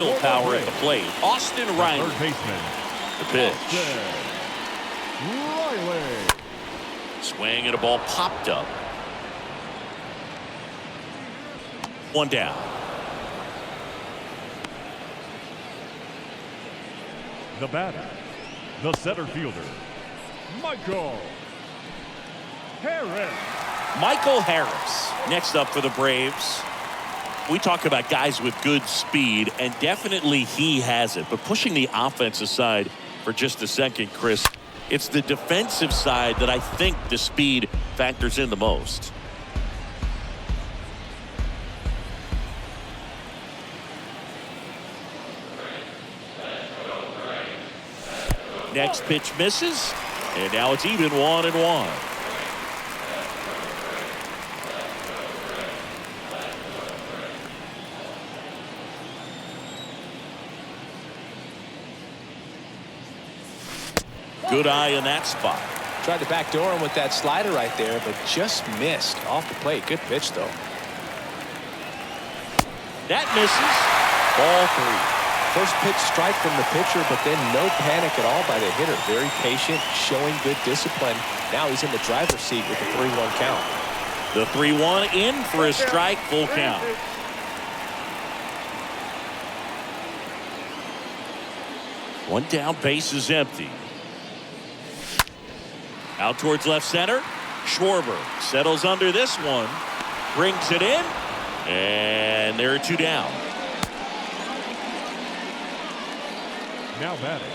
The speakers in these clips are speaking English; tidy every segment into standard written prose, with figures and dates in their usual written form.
power at the plate. Austin Riley. Third baseman. The pitch. Riley. Swing and a ball popped up. One down. The batter, the center fielder, Michael Harris. Michael Harris next up for the Braves. We talk about guys with good speed, and definitely he has it. But pushing the offense aside for just a second, Chris, it's the defensive side that I think the speed factors in the most. Next pitch misses, and now it's even 1-1. Good eye in that spot. Tried to backdoor him with that slider right there, but just missed off the plate. Good pitch, though. That misses. Ball 3. First pitch strike from the pitcher, but then no panic at all by the hitter. Very patient, showing good discipline. Now he's in the driver's seat with the 3-1 count. The 3-1 in for a strike, full count. One down, base is empty. Out towards left center. Schwarber settles under this one. Brings it in. And there are 2 down. Now batting,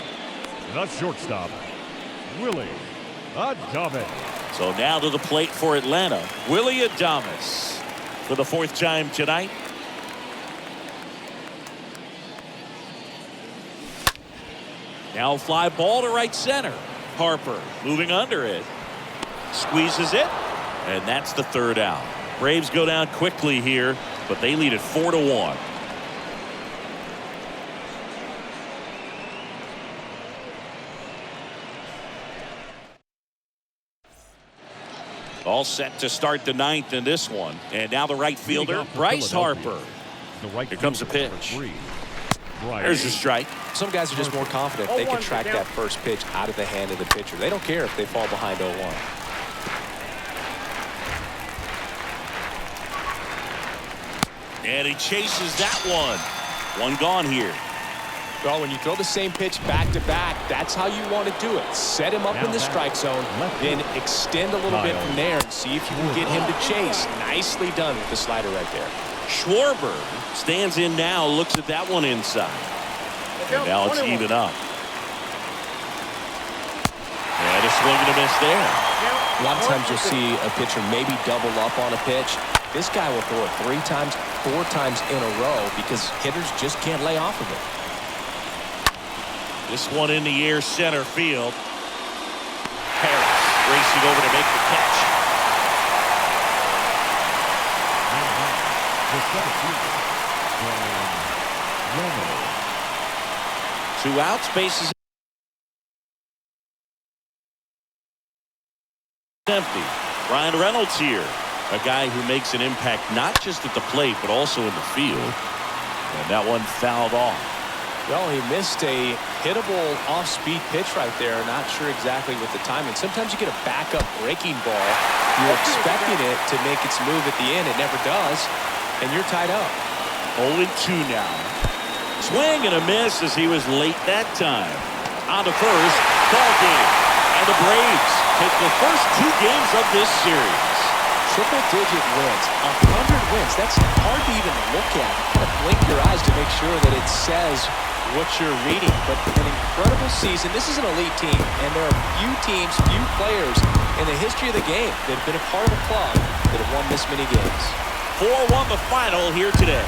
the shortstop, Willie Adames. So now to the plate for Atlanta, Willie Adames for the 4th time tonight. Now a fly ball to right center. Harper moving under it. Squeezes it. And that's the 3rd out. Braves go down quickly here, but they lead it 4-1. All set to start the 9th in this one. And now the right fielder, Bryce Harper. Here comes the pitch. There's a strike. Some guys are just more confident they can track that first pitch out of the hand of the pitcher. They don't care if they fall behind 0-1. And he chases that one. One gone here. Well, when you throw the same pitch back to back, that's how you want to do it. Set him up in the strike zone, then extend a little bit from there and see if you can get him to chase. Nicely done with the slider right there. Schwarber stands in now, looks at that one inside. And now it's even up. And a swing and a miss there. A lot of times you'll see a pitcher maybe double up on a pitch. This guy will throw it 3 times, 4 times in a row because hitters just can't lay off of it. This one in the air, center field. Harris racing over to make the catch. Two outs, bases empty. Ryan Reynolds here, a guy who makes an impact not just at the plate but also in the field. And that one fouled off. Well, he missed a hittable off-speed pitch right there. Not sure exactly with the timing. Sometimes you get a backup breaking ball. You're expecting it to make its move at the end. It never does, and you're tied up. 0-2 now. Swing and a miss as he was late that time. On to first, ball game. And the Braves take the first 2 games of this series. Triple-digit wins, 100 wins. That's hard to even look at. You kind of blink your eyes to make sure that it says what you're reading. But an incredible season. This is an elite team, and there are few teams, few players in the history of the game that have been a part of a club that have won this many games. 4-1 the final here today.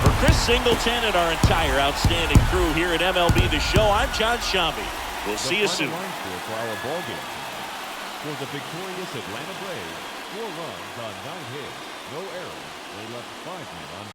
For Chris Singleton and our entire outstanding crew here at MLB The Show, I'm John Shambi. We'll see you soon. For our ball game. For the victorious Atlanta Braves, 4 runs on 9 hits, no errors. They left 5 men on.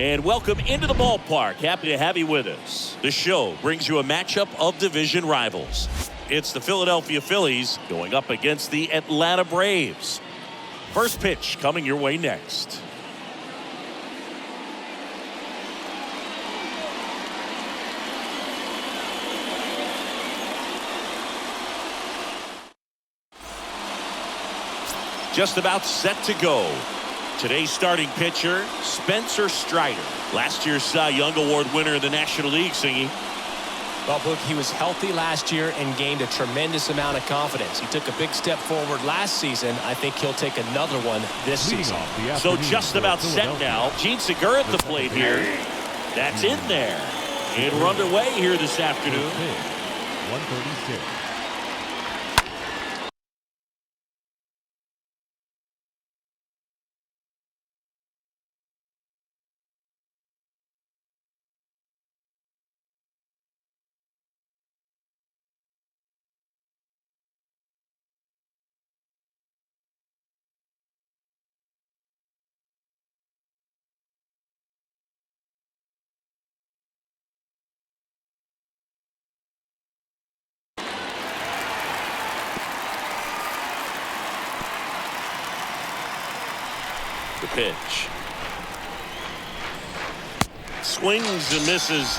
And welcome into the ballpark. Happy to have you with us. The show brings you a matchup of division rivals. It's the Philadelphia Phillies going up against the Atlanta Braves. First pitch coming your way next. Just about set to go. Today's starting pitcher, Spencer Strider. Last year's Cy Young Award winner in the National League, Singy. Well, Book, he was healthy last year and gained a tremendous amount of confidence. He took a big step forward last season. I think he'll take another one this season. So just about set now. Gene Segura at the plate here. That's in there. And we're underway here this afternoon. 136. The pitch. Swings and misses.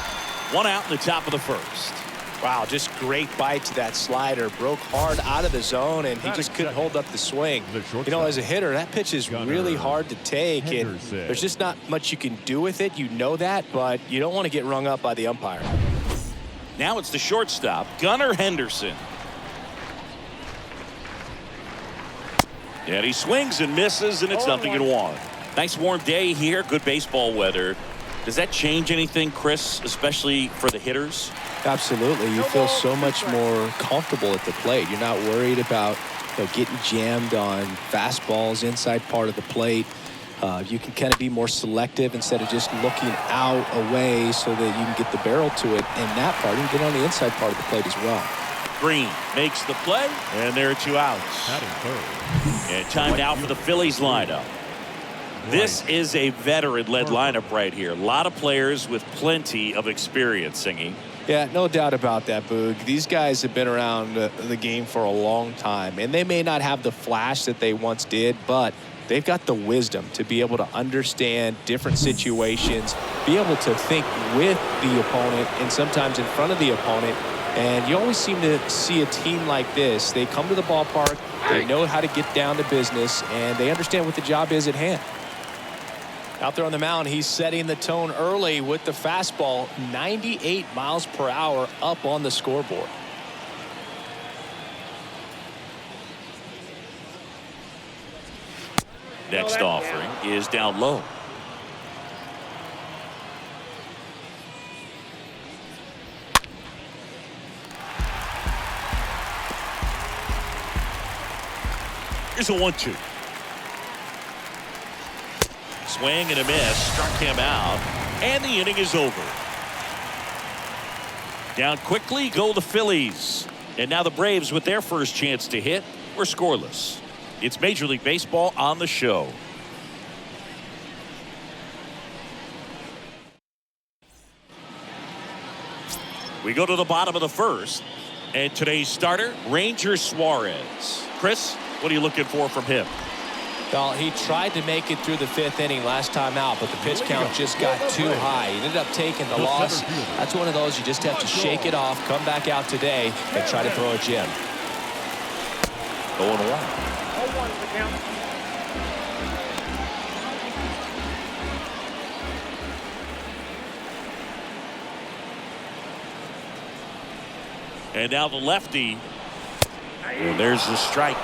One out in the top of the first. Wow, just great bite to that slider. Broke hard out of the zone, and he just couldn't hold up the swing. You know, as a hitter, that pitch is really hard to take, and there's just not much you can do with it. You know that, but you don't want to get rung up by the umpire. Now it's the shortstop, Gunnar Henderson. And he swings and misses, and it's nothing in one. Nice warm day here, good baseball weather. Does that change anything, Chris, especially for the hitters? Absolutely. You feel so much more comfortable at the plate. You're not worried about getting jammed on fastballs inside part of the plate. You can kind of be more selective instead of just looking out away so that you can get the barrel to it. And that part, you can get on the inside part of the plate as well. Green makes the play, and there are two outs. And time now for the Phillies lineup. This is a veteran-led lineup right here. A lot of players with plenty of experience, Singy. Yeah, no doubt about that, Boog. These guys have been around the game for a long time, and they may not have the flash that they once did, but they've got the wisdom to be able to understand different situations, be able to think with the opponent and sometimes in front of the opponent. And you always seem to see a team like this. They come to the ballpark, they know how to get down to business, and they understand what the job is at hand. Out there on the mound, he's setting the tone early with the fastball, 98 miles per hour up on the scoreboard. Next offering is down low. Here's a 1-2. Swing and a miss. Struck him out. And the inning is over. Down quickly go the Phillies. And now the Braves, with their first chance to hit, were scoreless. It's Major League Baseball on the show. We go to the bottom of the first. And today's starter, Ranger Suarez. Chris, what are you looking for from him? Well, he tried to make it through the fifth inning last time out, but the pitch count just got too high. He ended up taking the loss. That's one of those you just have to shake it off, come back out today, and try to throw a gem. 0-1. And now the lefty. And there's the strike.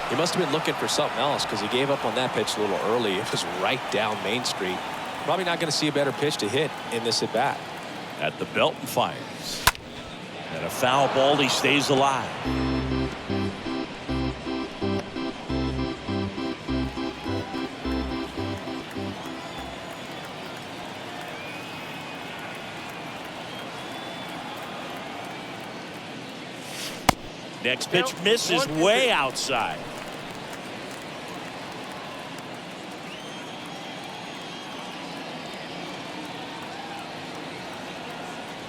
He must have been looking for something else because he gave up on that pitch a little early. It was right down Main Street. Probably not going to see a better pitch to hit in this at bat. At the belt and fires. And a foul ball, he stays alive. Next pitch misses way outside.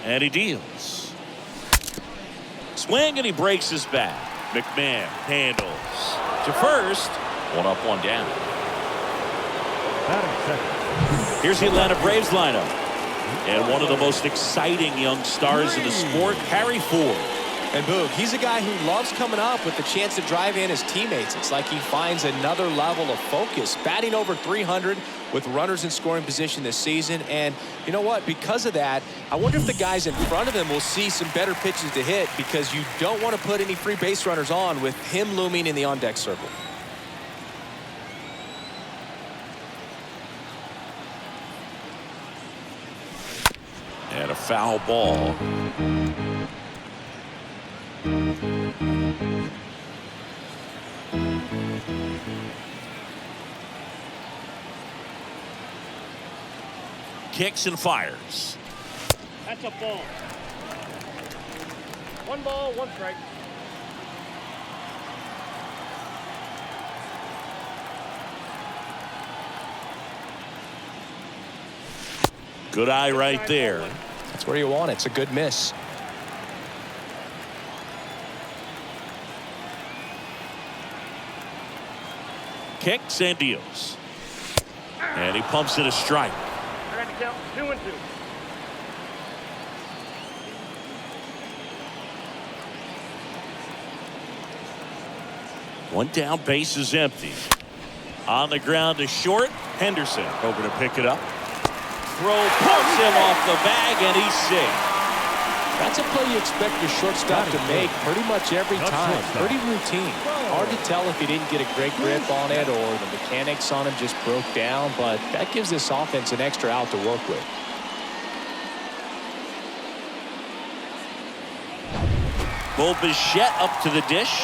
And he deals. Swing, and he breaks his bat. McMahon handles to first. One up, one down. Batting second. Here's the Atlanta Braves lineup. And one of the most exciting young stars in the sport, Harry Ford. And Boog, he's a guy who loves coming up with the chance to drive in his teammates. It's like he finds another level of focus. Batting over 300 with runners in scoring position this season. And you know what? Because of that, I wonder if the guys in front of him will see some better pitches to hit, because you don't want to put any free base runners on with him looming in the on-deck circle. And a foul ball. Kicks and fires. That's a ball. One ball, one strike. Good eye right there. That's where you want it. It's a good miss. Kicks and deals. And he pumps it a strike. I got to count 2 and 2. One down, base is empty. On the ground to short. Henderson over to pick it up. Throw pumps him off the bag, and he's safe. That's a play you expect your shortstop to make pretty much every time. Pretty routine. Hard to tell if he didn't get a great grip on it or the mechanics on him just broke down, but that gives this offense an extra out to work with. Bo Bichette up to the dish.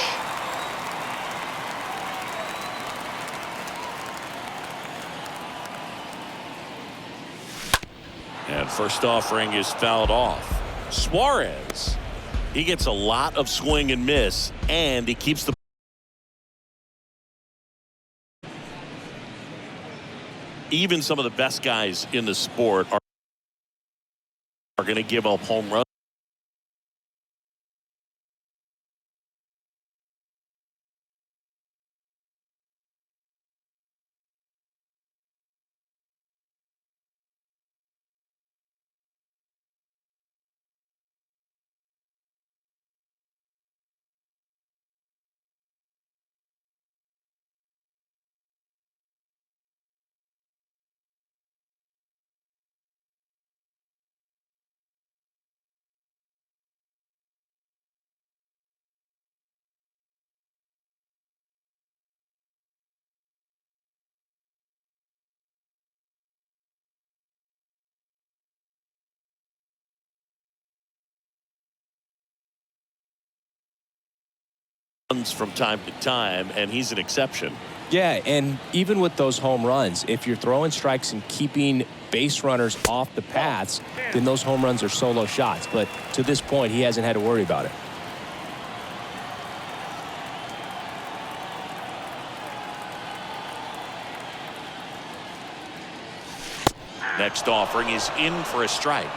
And first offering is fouled off. Suarez, he gets a lot of swing and miss, and he keeps the even some of the best guys in the sport are going to give up home runs. From time to time, and he's an exception. Yeah, and even with those home runs, if you're throwing strikes and keeping base runners off the paths, then those home runs are solo shots. But to this point, he hasn't had to worry about it. Next offering is in for a strike.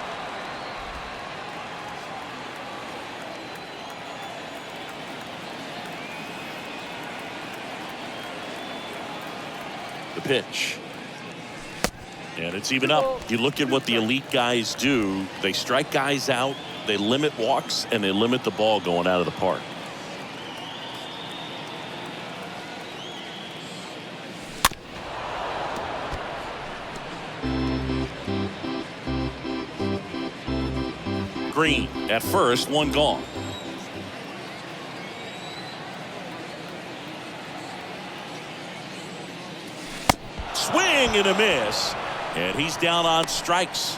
The pitch. And it's even up. You look at what the elite guys do. They strike guys out, they limit walks, and they limit the ball going out of the park. Green at first, one gone. Swing and a miss, and he's down on strikes,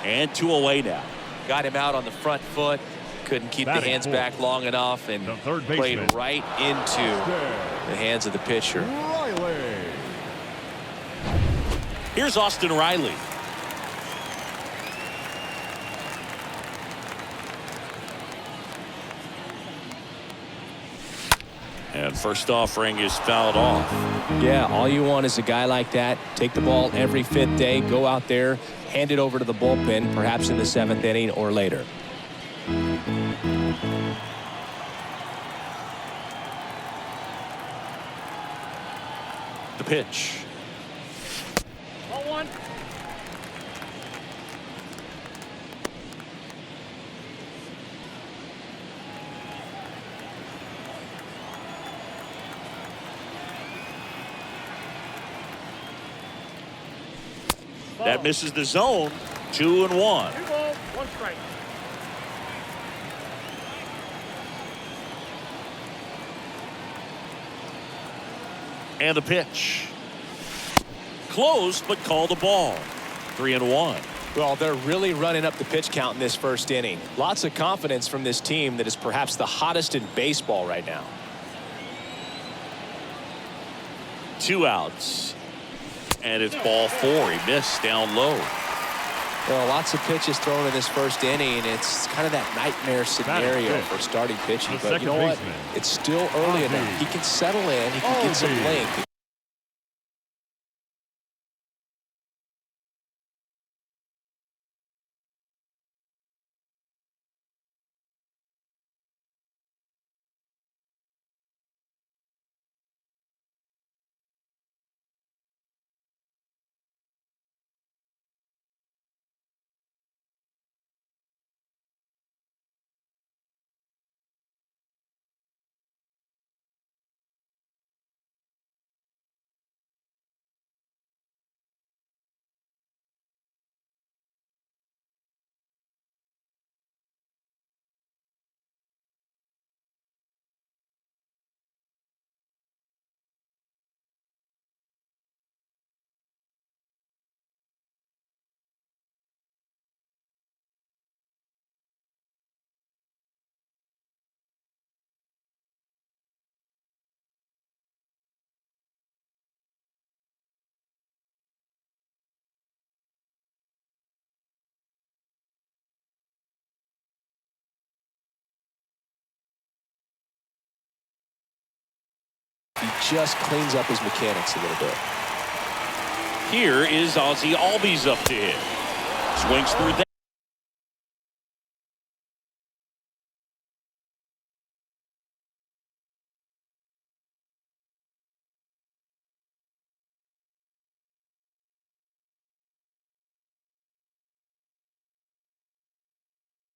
and 2 away now. Got him out on the front foot, couldn't keep the hands back long enough, and played right into the hands of the pitcher. Here's Austin Riley. And first offering is fouled off. Yeah, all you want is a guy like that. Take the ball every 5th day, go out there, hand it over to the bullpen, perhaps in the 7th inning or later. The pitch. Ball one. That misses the zone. 2-1. 2 balls, 1 strike. And the pitch. Closed, but called the ball. 3-1. Well, they're really running up the pitch count in this first inning. Lots of confidence from this team that is perhaps the hottest in baseball right now. 2 outs. And it's ball 4. He missed down low. Well, lots of pitches thrown in this first inning. It's kind of that nightmare scenario for starting pitching. But you know what? It's still early enough. He can settle in. He can get some length. He just cleans up his mechanics a little bit. Here is Ozzie Albies up to hit. Swings through that.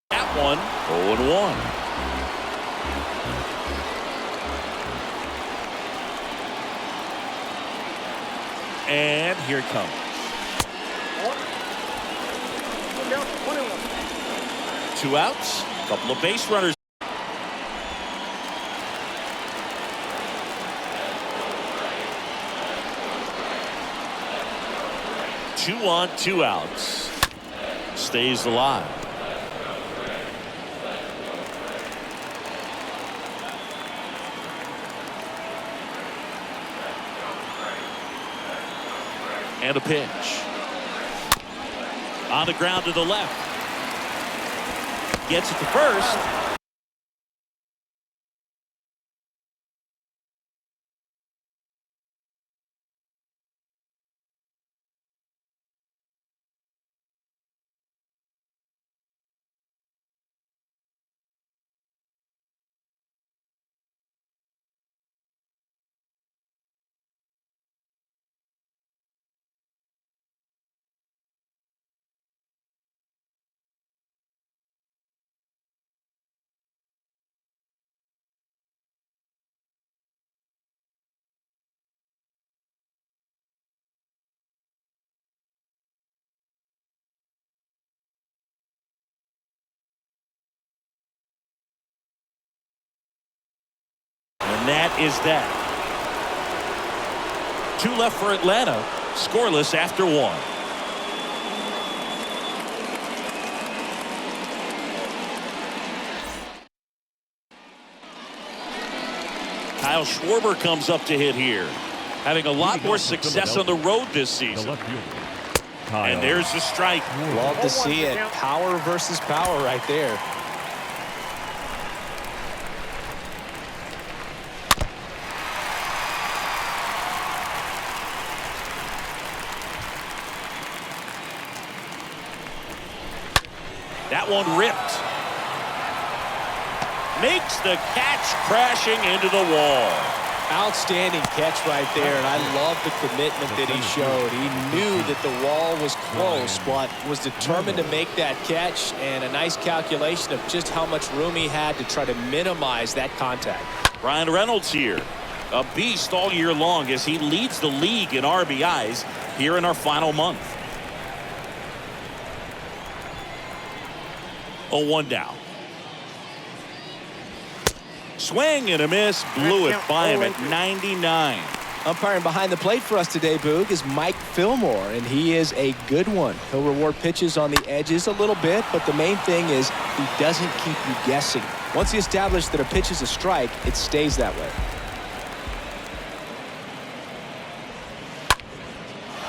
That one, 0-1. And here it comes. 2 outs, a couple of base runners. Two on, 2 outs. Stays alive. And a pitch. On the ground to the left. Gets it to first. And that is that. 2 left for Atlanta. Scoreless after 1. Kyle Schwarber comes up to hit here. Having a lot more success on the road this season. And there's the strike. Love to see it. Power versus power right there. That one ripped. Makes the catch, crashing into the wall. Outstanding catch right there, and I love the commitment that he showed. He knew that the wall was close, but was determined to make that catch, and a nice calculation of just how much room he had to try to minimize that contact. Ryan Reynolds here, a beast all year long as he leads the league in RBIs here in our final month. 0-1 down. Swing and a miss, blew it by him at 99. Umpiring behind the plate for us today, Boog, is Mike Fillmore, and he is a good one. He'll reward pitches on the edges a little bit, but the main thing is he doesn't keep you guessing. Once he establishes that a pitch is a strike, it stays that way.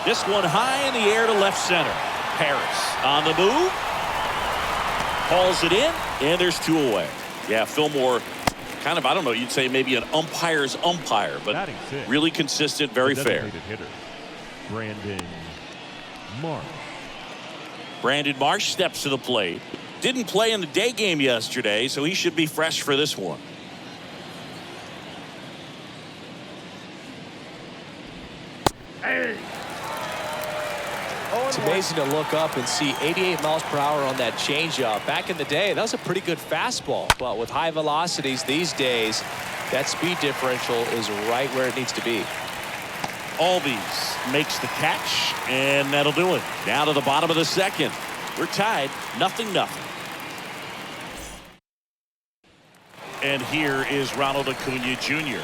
This one high in the air to left center. Harris on the move. Hauls it in, and there's 2 away. Yeah, Fillmore, kind of, I don't know, you'd say maybe an umpire's umpire, but really consistent, very fair. Hitter, Brandon Marsh. Brandon Marsh steps to the plate. Didn't play in the day game yesterday, so he should be fresh for this one. Hey. It's amazing to look up and see 88 miles per hour on that changeup. Back in the day, that was a pretty good fastball. But with high velocities these days, that speed differential is right where it needs to be. Albies makes the catch, and that'll do it. Down to the bottom of the second. We're tied, 0-0. And here is Ronald Acuna Jr.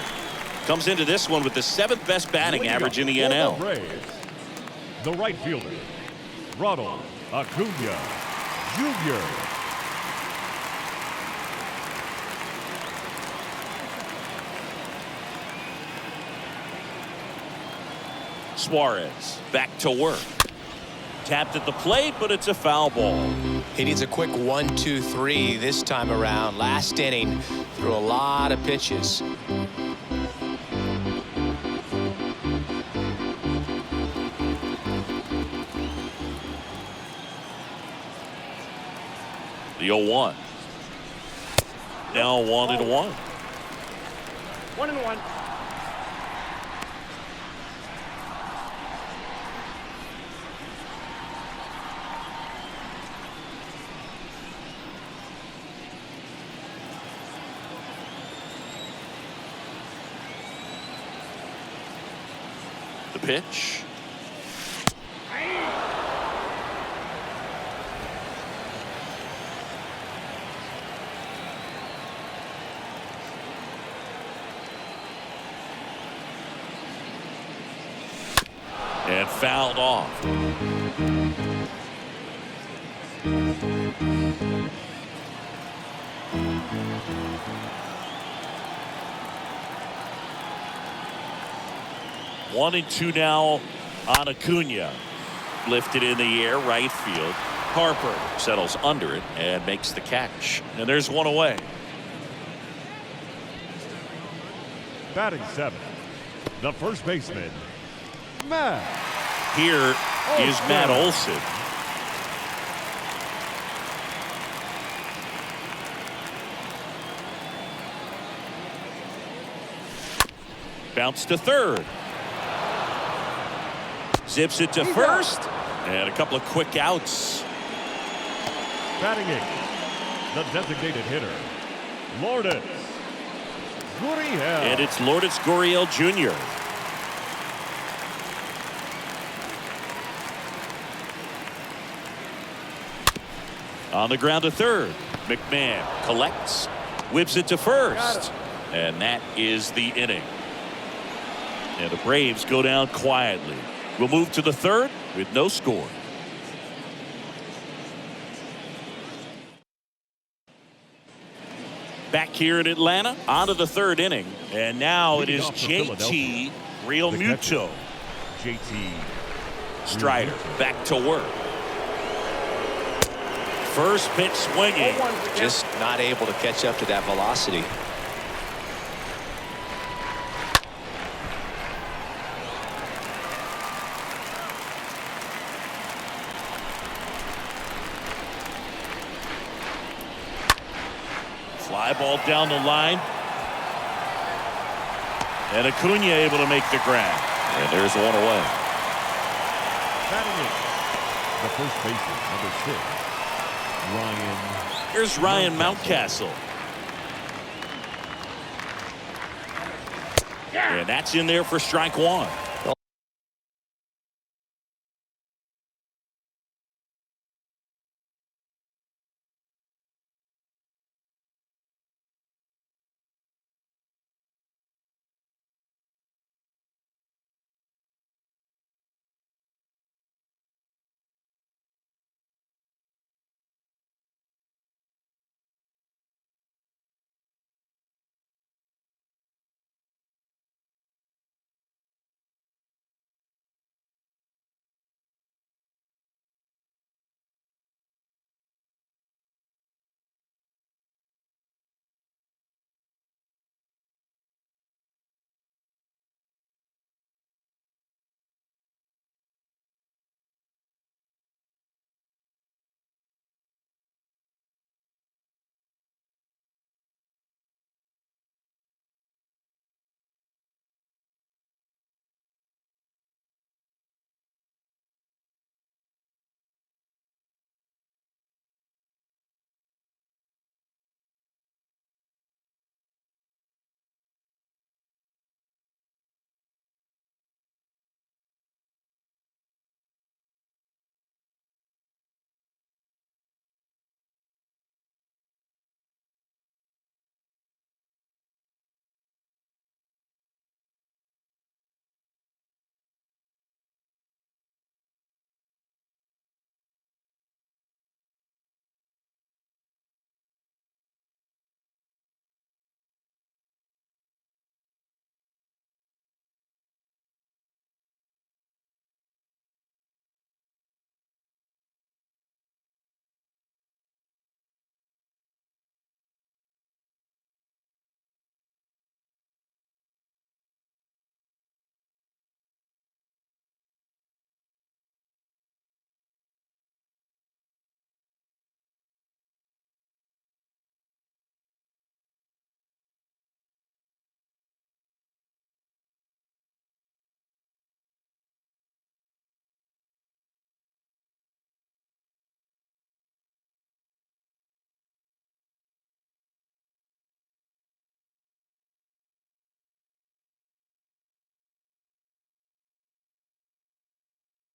Comes into this one with the 7th best batting average in the NL. The right fielder, Ronald Acuna Jr. Suarez back to work. Tapped at the plate, but it's a foul ball. He needs a quick 1-2-3 this time around. Last inning, threw a lot of pitches. The 0-1. Now 1-1. 1-1. The pitch. And fouled off. One and two now on Acuna. Lifted in the air, right field. Harper settles under it and makes the catch. And there's one away. Batting 7th, the first baseman, Matt. Here is Matt Olson. Bounce to third. Zips it to first. And a couple of quick outs. Batting 8th, the designated hitter, Lourdes Gurriel. And it's Lourdes Gurriel Jr. On the ground to third. McMahon collects, whips it to first. And that is the inning. And the Braves go down quietly. We'll move to the third with no score. Back here in Atlanta, on to the third inning. And now it is JT Realmuto. JT Strider back to work. First pitch swinging. Just not able to catch up to that velocity. Fly ball down the line. And Acuna able to make the grab. And there's one away. Batting in, the first baseman, number 6, Ryan. Here's Ryan Mountcastle. And that's in there for strike one.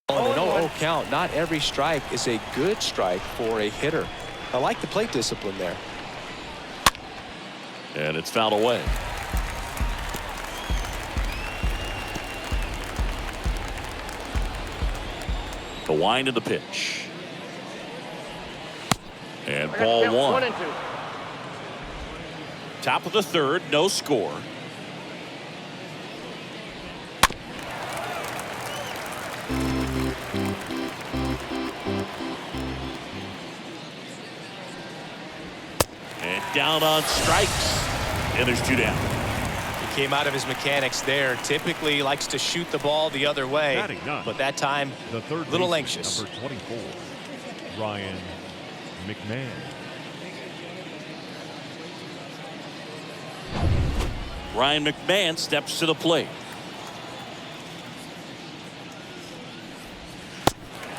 On an 0-0 count, not every strike is a good strike for a hitter. I like the plate discipline there. And it's fouled away. The wind of the pitch. And ball one. 1 and 2. Top of the third, no score. And down on strikes. And there's 2 down. He came out of his mechanics there. Typically likes to shoot the ball the other way. Batting ninth, but that time, the third a little baseman, anxious. number 24, Ryan McMahon. Ryan McMahon steps to the plate.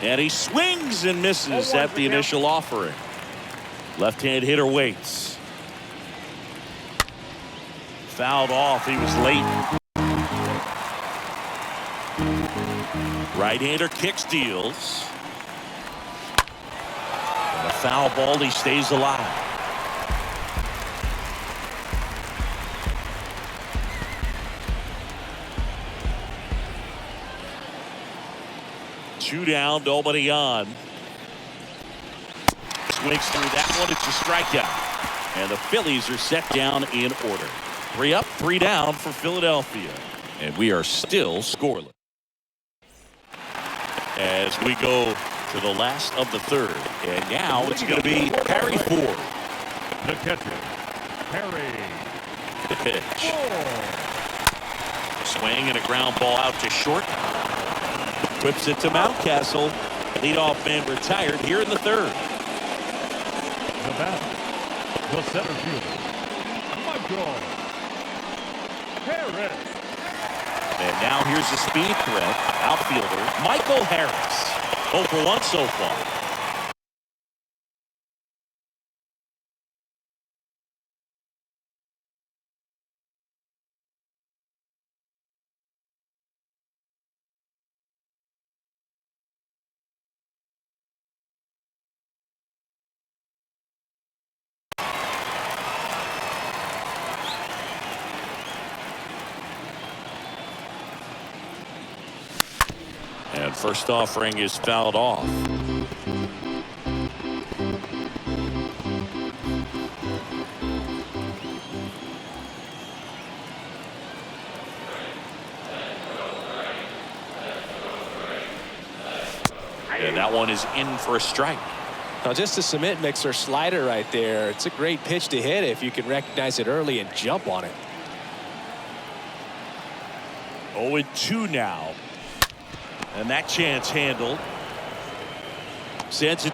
And he swings and misses at the initial offering. Left-hand hitter waits. Fouled off. He was late. Right-hander kicks, deals. And a foul ball. He stays alive. Two down, nobody on. Swings through that one. It's a strikeout. And the Phillies are set down in order. 3 up, 3 down for Philadelphia. And we are still scoreless. As we go to the last of the third. And now it's going to be Harry Ford. The catcher, Harry. The pitch. Swing and a ground ball out to short. Whips it to Mountcastle. Leadoff man retired here in the third. The batter, the center fielder, Michael Harris. And now here's the speed threat. Outfielder Michael Harris. 0 for 1 so far. And first offering is fouled off. And that one is in for a strike. Now just a cement mixer slider right there. It's a great pitch to hit if you can recognize it early and jump on it. 0-2 now. And that chance handled. Sends it.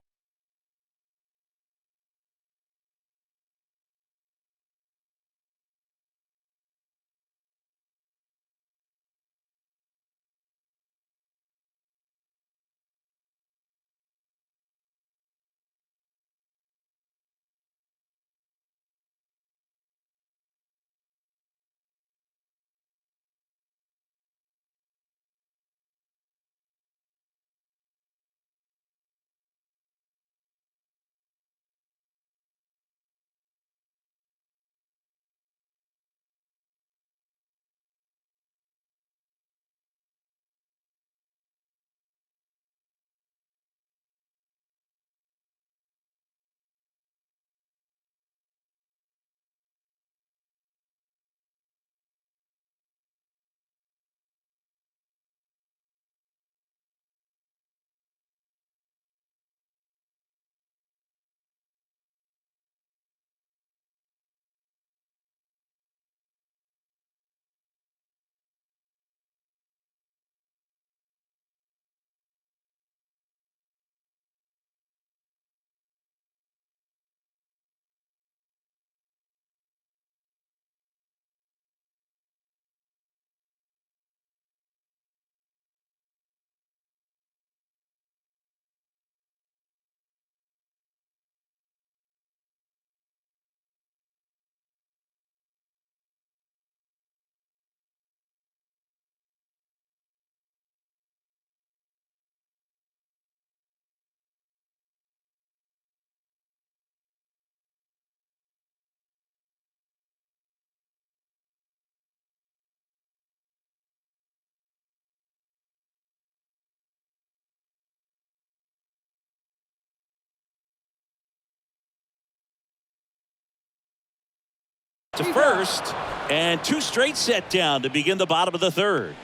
To first, and 2 straight set down to begin the bottom of the third.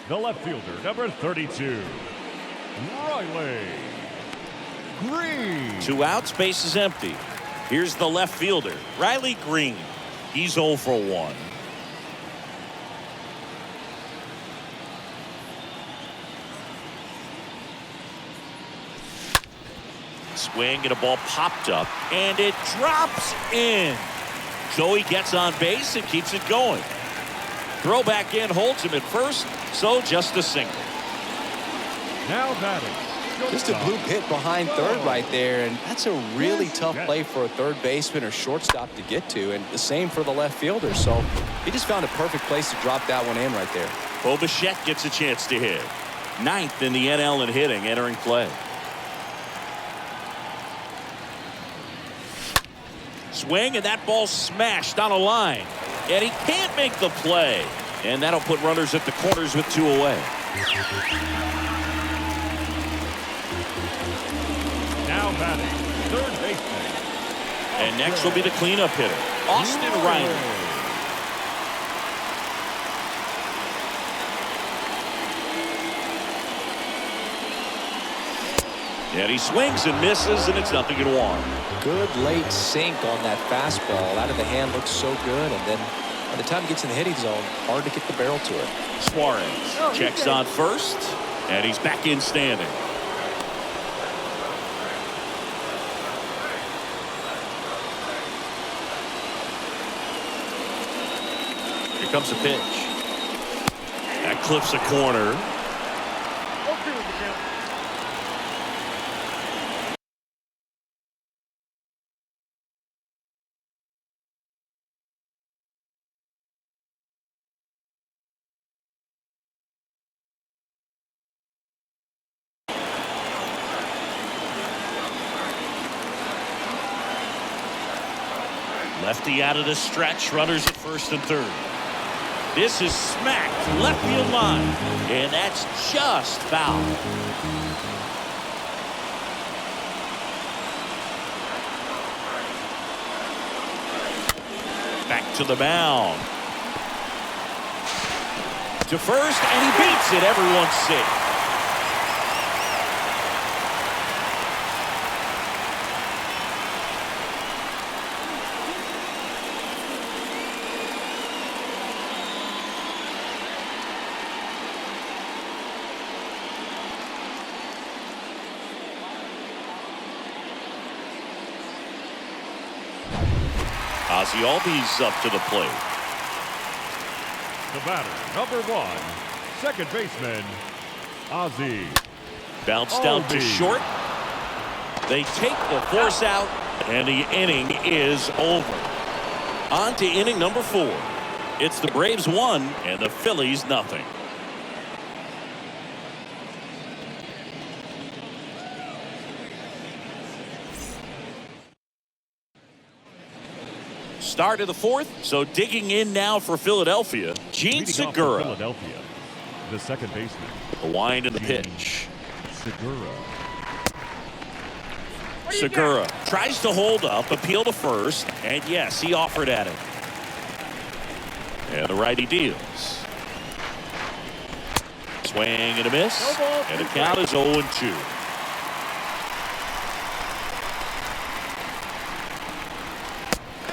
The left fielder, number 32, Riley Green. 2 outs, base is empty. Here's the left fielder, Riley Green. He's 0 for 1. Swing and a ball popped up, and it drops in. Joey gets on base and keeps it going. Throw back in, holds him at first, so just a single. Now batting. Just a blue hit behind third right there, and that's a really tough play for a third baseman or shortstop to get to, and the same for the left fielder. So he just found a perfect place to drop that one in right there. Bo Bichette gets a chance to hit. 9th in the NL in hitting, entering play. Swing, and that ball smashed on a line, and he can't make the play, and that'll put runners at the corners with 2 away. Now batting, third baseman. And next will be the cleanup hitter, Austin Riley. And he swings and misses, and it's 0-1. Good late sink on that fastball. Out of the hand looks so good, and then by the time he gets in the hitting zone, hard to get the barrel to it. Suarez checks on first, and he's back in standing. Here comes the pitch. That clips a corner. 0-2 is the count. Lefty out of the stretch. Runners at first and third. This is smacked left field line. And that's just foul. Back to the mound. To first, and he beats it. Everyone's safe. Ozzie Albies up to the plate. The batter, number 1, second baseman, Ozzie. Bounce down to short. They take the force out, and the inning is over. On to inning number 4. It's the Braves 1 and the Phillies nothing. Start of the 4th, so digging in now for Philadelphia, Gene Leading off for Segura. Philadelphia, the second baseman, The wind and the Gene pitch. Segura. Segura tries to hold up, appeal to first, and yes, he offered at it. And the righty deals. Swing and a miss, No ball, and the two count is 0-2.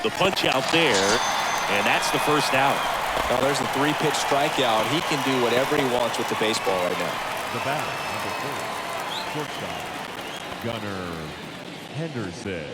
The punch out there, and that's the first out. Now there's the 3-pitch strikeout. He can do whatever he wants with the baseball right now. The batter, number 4, shortstop, Gunnar Henderson.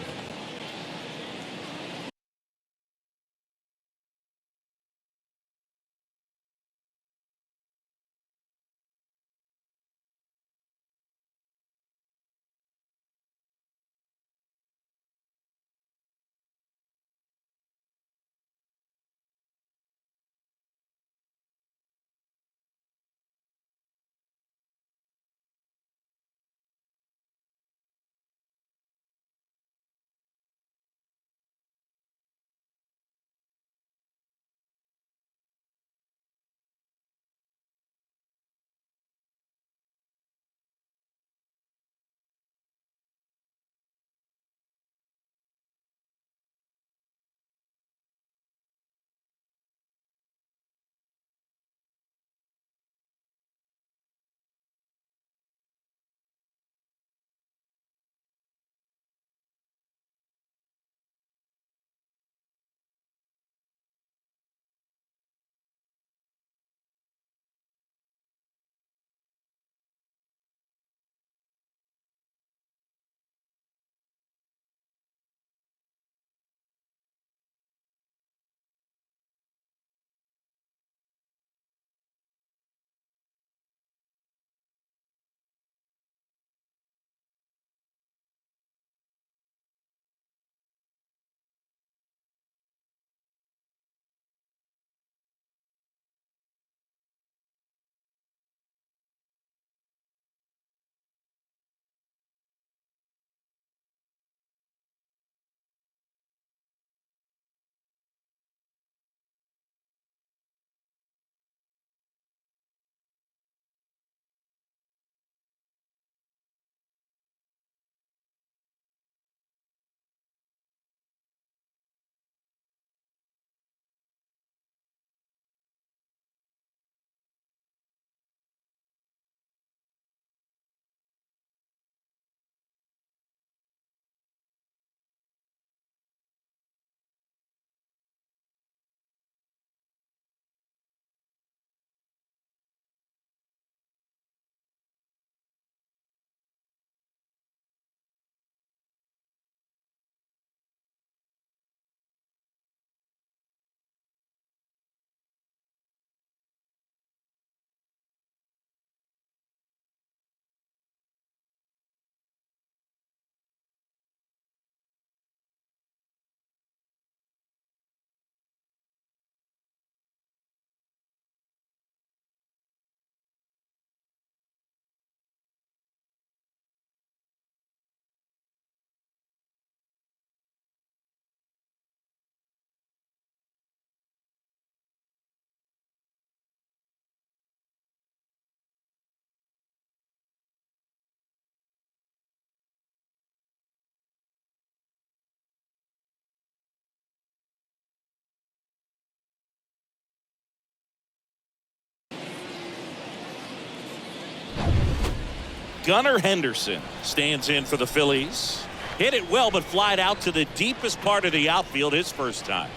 Gunnar Henderson stands in for the Phillies. Hit it well, but flied out to the deepest part of the outfield his first time.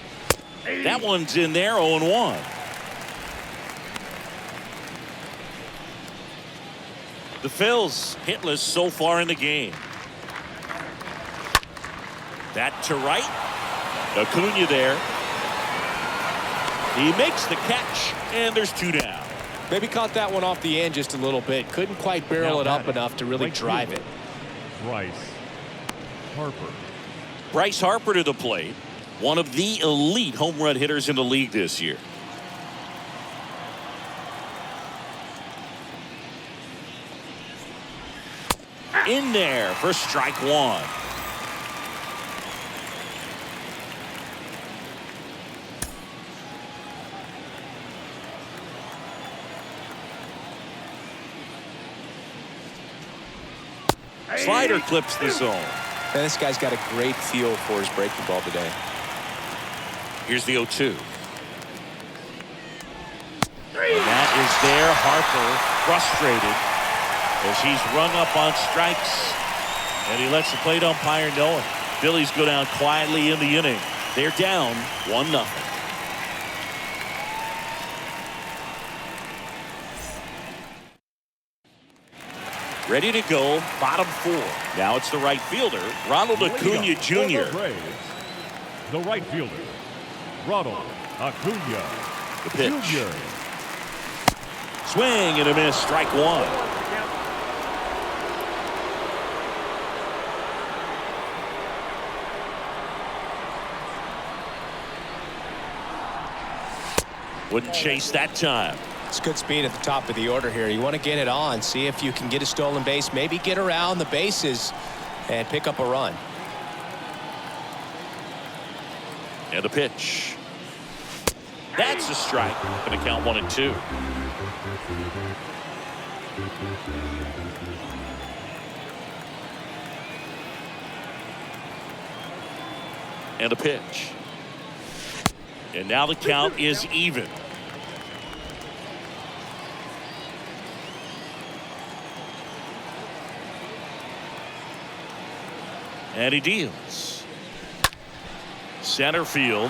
That one's in there, 0-1. The Phils hitless so far in the game. That to right. Acuna there. He makes the catch, and there's 2 down. Maybe caught that one off the end just a little bit. Couldn't quite barrel it up enough to really drive it. Bryce Harper. Bryce Harper to the plate. One of the elite home run hitters in the league this year. In there for strike 1. Slider clips the zone. Man, this guy's got a great feel for his breaking ball today. Here's the 0-2. And that is there. Harper frustrated as he's rung up on strikes. And he lets the plate umpire know it. Phillies go down quietly in the inning. They're down 1-0. Ready to go, bottom 4. Now it's the right fielder, Ronald Acuna Jr. The right fielder, Ronald Acuna The pitch. Jr. Swing and a miss, strike 1. Wouldn't chase that time. It's good speed at the top of the order here. You want to get it on, see if you can get a stolen base, maybe get around the bases and pick up a run. And the pitch. That's a strike. Going to count 1-2. And the pitch. And now the count is even. And he deals. Center field.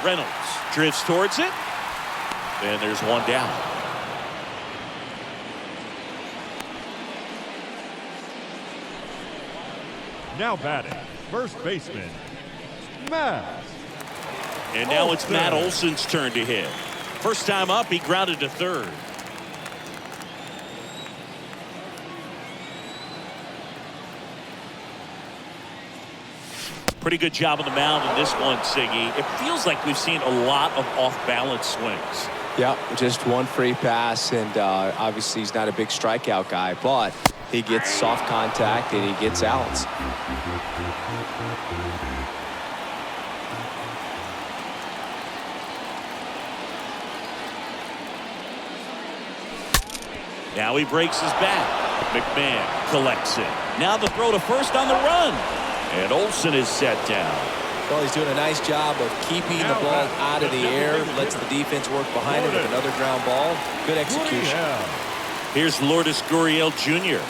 Reynolds drifts towards it. And there's 1 down. Now batting, first baseman, Matt. And now it's Olson. Matt Olson's turn to hit. First time up, he grounded to third. Pretty good job on the mound in this one, Siggy. It feels like we've seen a lot of off-balance swings. Yeah, just one free pass, and obviously he's not a big strikeout guy, but he gets soft contact and he gets outs. Now he breaks his back. McMahon collects it. Now the throw to first on the run. And Olson is set down. Well, he's doing a nice job of keeping the ball out of the air, lets the defense work behind him with another ground ball. Good execution. Here's Lourdes Gurriel Jr.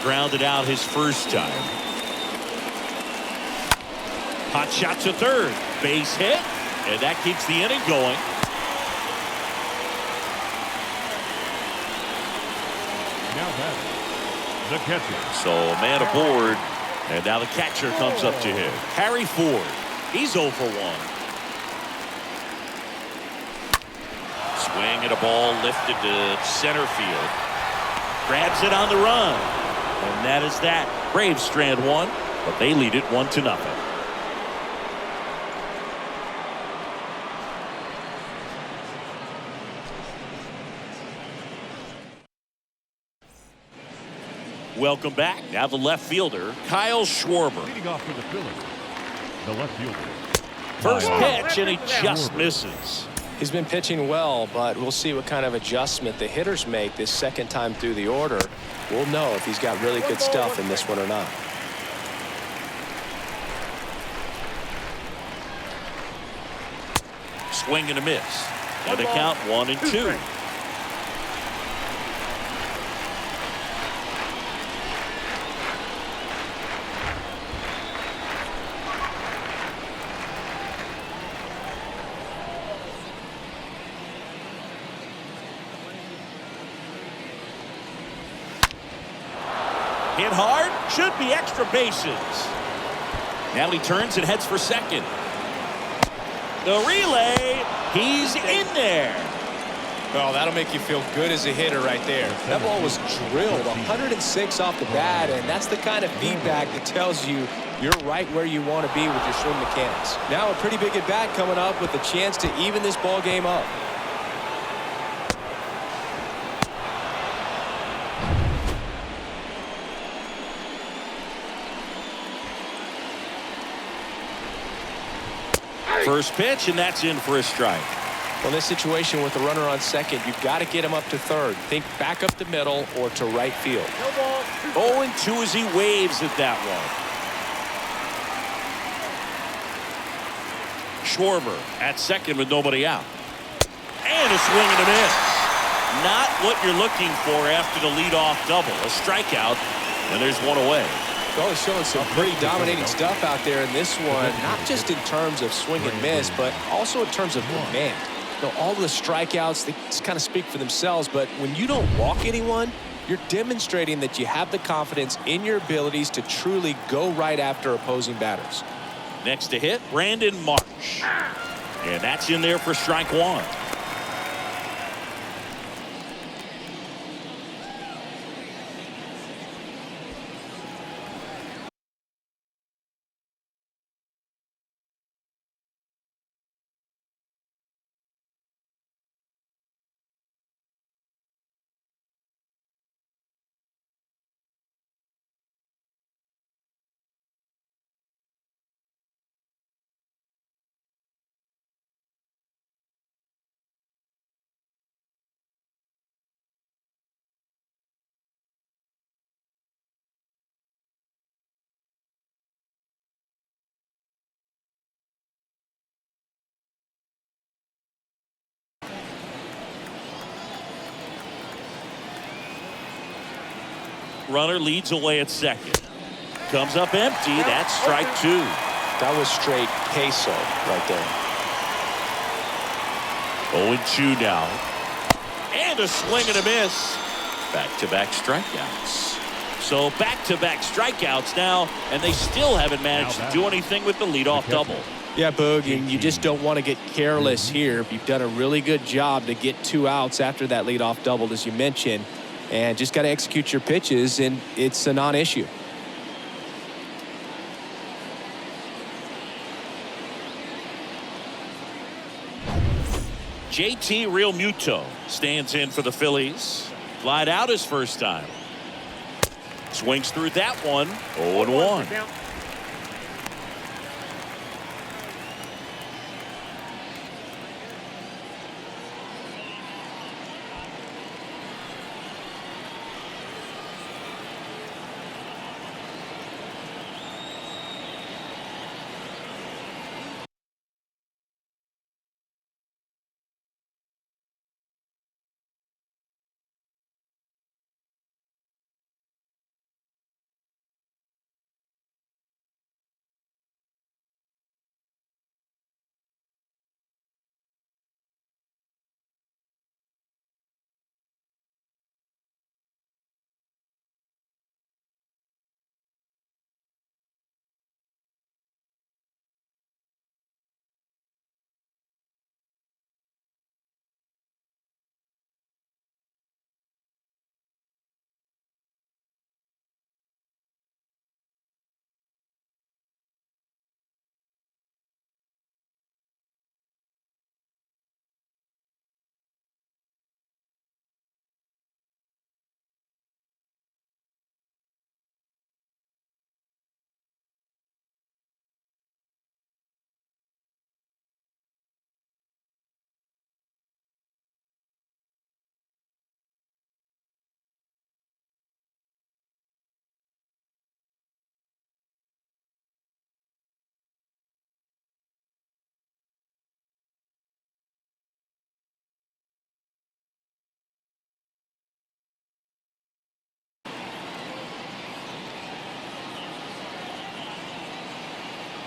Grounded out his first time. Hot shot to third. Base hit. And that keeps the inning going. Now batting, the catcher. So a man aboard. And now the catcher comes up to him. Harry Ford. He's 0 for 1. Swing and a ball lifted to center field. Grabs it on the run. And that is that. Braves strand 1, but they lead it 1-0. Welcome back. Now the left fielder, Kyle Schwarber. Leading off for the Phillies, the left fielder. First pitch, and he just misses. He's been pitching well, but we'll see what kind of adjustment the hitters make this second time through the order. We'll know if he's got really good stuff in this one or not. Swing and a miss. And the count 1-2. Hit hard. Should be extra bases. Now he turns and heads for second. The relay. He's in there. Well, that'll make you feel good as a hitter right there. That ball was drilled 106 off the bat, and that's the kind of feedback that tells you you're right where you want to be with your swing mechanics. Now a pretty big at-bat coming up with a chance to even this ball game up. First pitch, and that's in for a strike. Well, in this situation with the runner on second, you've got to get him up to third. Think back up the middle or to right field. No ball. 0-2 as he waves at that one. Schwarber at second with nobody out. And a swing and a miss. Not what you're looking for after the leadoff double. A strikeout, and there's one away. Well, he's showing some pretty dominating stuff out there in this one, not just in terms of swing and miss, but also in terms of command. You know, all the strikeouts, they just kind of speak for themselves, but when you don't walk anyone, you're demonstrating that you have the confidence in your abilities to truly go right after opposing batters. Next to hit, Brandon Marsh. And that's in there for strike one. Runner leads away at second. Comes up empty. That's strike two. That was straight queso right there. 0-2 now. And a swing and a miss. Back-to-back strikeouts. So back-to-back strikeouts now, and they still haven't managed to do anything with the leadoff double. Yeah, Boog, and you just don't want to get careless here. You've done a really good job to get 2 outs after that leadoff double, as you mentioned. And just got to execute your pitches, and it's a non-issue. JT Realmuto stands in for the Phillies. Flied out his first time. Swings through that one. 0-1.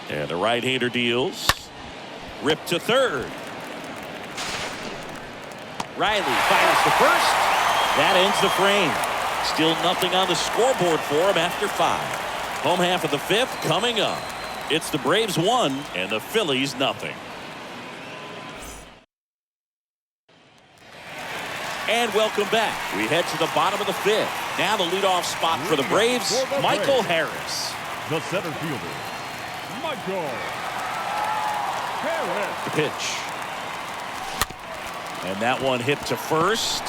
And the right-hander deals. Rip to third. Riley fires to first. That ends the frame. Still nothing on the scoreboard for him after 5. Home half of the 5th coming up. It's the Braves 1 and the Phillies nothing. And welcome back. We head to the bottom of the 5th. Now the leadoff spot for the Braves, Michael Harris. The center fielder, Michael Harris. The pitch. And that one hit to first.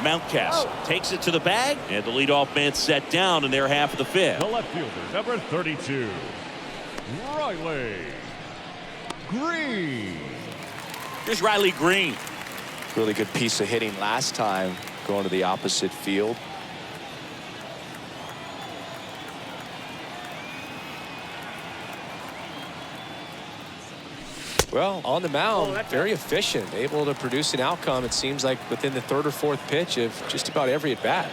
Mountcastle takes it to the bag, and the leadoff man set down in their half of the 5th. The left fielder, number 32, Riley Green. Here's Riley Green. Really good piece of hitting last time, going to the opposite field. Well, on the mound, very efficient, able to produce an outcome, it seems like, within the 3rd or 4th pitch of just about every at-bat.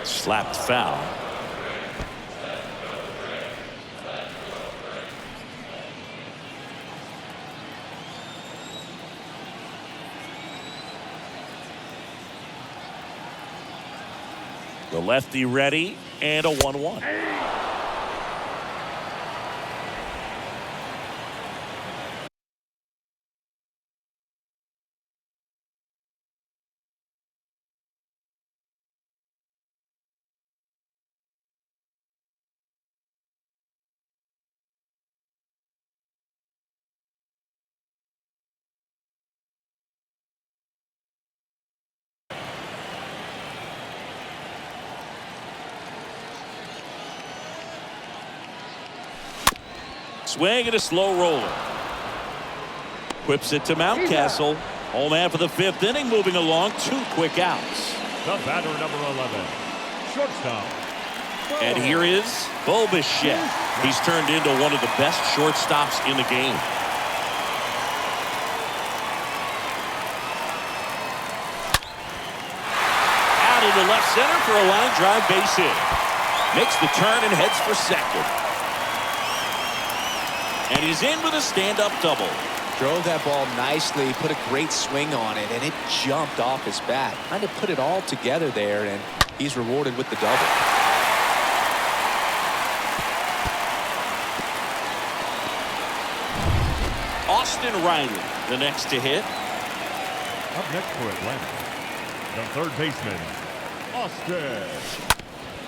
Slapped foul. The lefty ready, and a 1-1. Swing and a slow roller. Whips it to Mountcastle. Home half of the 5th inning, moving along. 2 quick outs. The batter, number 11, shortstop. And here is Bo Bichette. He's turned into one of the best shortstops in the game. Out into left center for a line drive base hit. Makes the turn and heads for second. And he's in with a stand-up double. Drove that ball nicely, put a great swing on it, and it jumped off his bat. Kind of put it all together there, and he's rewarded with the double. Austin Riley, the next to hit. Up next for Atlanta, the 3rd baseman, Austin.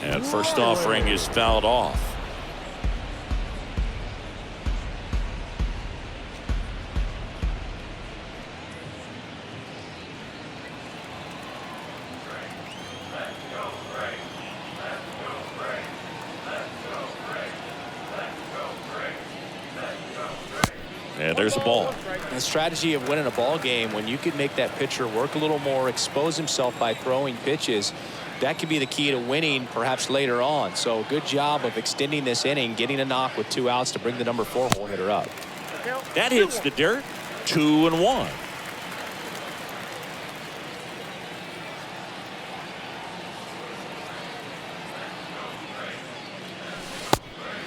And first offering is fouled off. And there's a ball. The strategy of winning a ball game, when you could make that pitcher work a little more, expose himself by throwing pitches, that could be the key to winning perhaps later on. So good job of extending this inning, getting a knock with 2 outs to bring the number 4 hole hitter up. That hits the dirt. 2-1.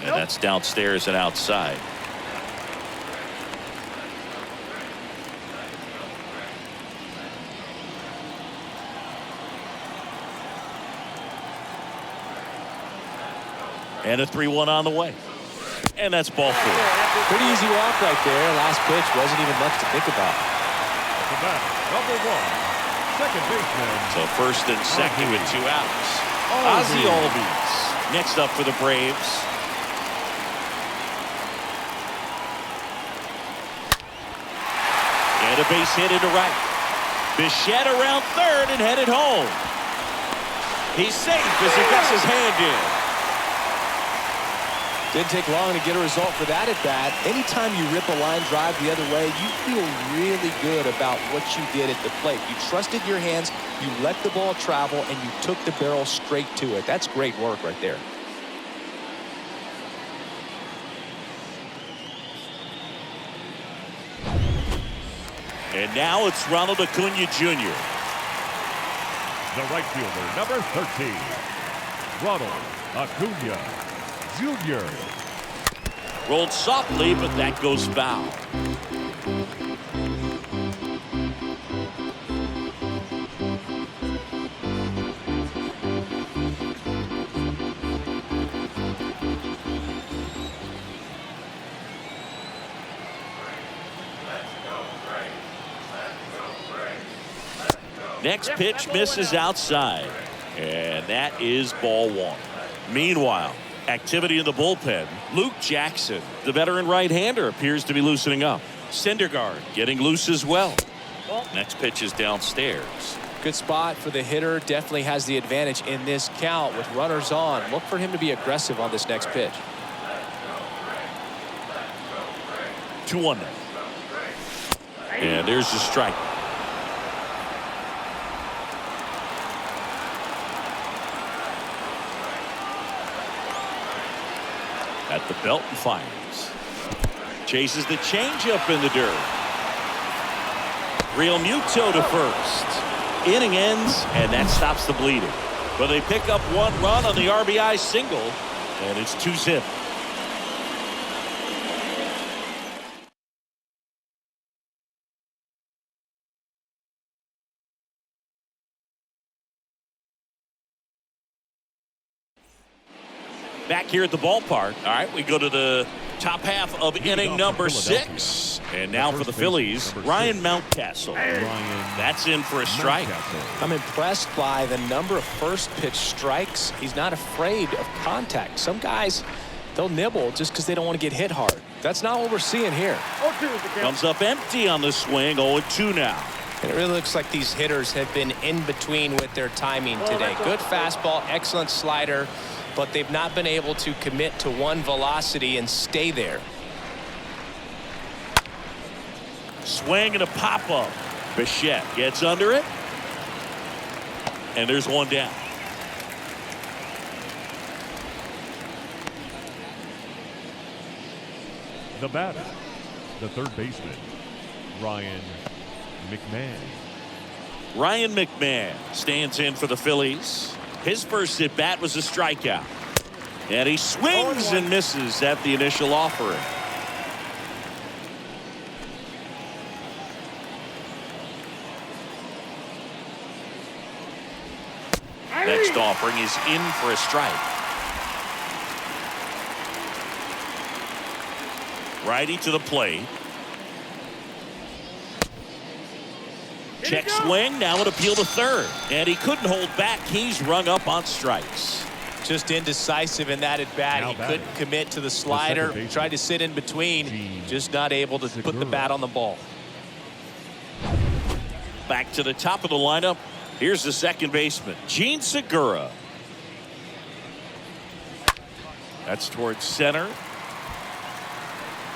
And that's downstairs and outside. And a 3-1 on the way. And that's ball 4. Pretty easy walk right there. Last pitch wasn't even much to think about. The batter, number 1, second baseman. So first and second with 2 outs. Ozzie Albies next up for the Braves. And a base hit into right. Bichette around 3rd and headed home. He's safe as he gets his hand in. Didn't take long to get a result for that at bat. Anytime you rip a line drive the other way, you feel really good about what you did at the plate. You trusted your hands, you let the ball travel, and you took the barrel straight to it. That's great work right there. And now it's Ronald Acuna Jr. The right fielder, number 13, Ronald Acuna Jr. Rolled softly, but that goes foul. Next pitch misses outside. And that is ball one. Meanwhile, activity in the bullpen. Luke Jackson, the veteran right-hander, appears to be loosening up. Syndergaard getting loose as well. Next pitch is downstairs. Good spot for the hitter. Definitely has the advantage in this count with runners on. Look for him to be aggressive on this next pitch. 2-1 now. And there's the strike. At the belt and fires. Chases the changeup in the dirt. Real Muto to first. Inning ends, and that stops the bleeding. But they pick up one run on the RBI single, and it's 2-zip. Back here at the ballpark. All right, we go to the top half of inning number 6. And now for the Phillies, Ryan Mountcastle. That's in for a strike. I'm impressed by the number of first pitch strikes. He's not afraid of contact. Some guys, they'll nibble just because they don't want to get hit hard. That's not what we're seeing here. Comes up empty on the swing. 0-2 now. And it really looks like these hitters have been in between with their timing today. Good fastball, excellent slider, but they've not been able to commit to one velocity and stay there. Swing and a pop-up. Bichette gets under it. And there's one down. The batter, the third baseman, Ryan McMahon. Ryan McMahon stands in for the Phillies. His first at bat was a strikeout. And he swings and misses at the initial offering. Next offering is in for a strike. Righty to the plate. Check swing. Now an appeal to third. And he couldn't hold back. He's rung up on strikes. Just indecisive in that at bat. He couldn't commit to the slider. Tried to sit in between. Just not able to put the bat on the ball. Back to the top of the lineup. Here's the second baseman, Gene Segura. That's towards center.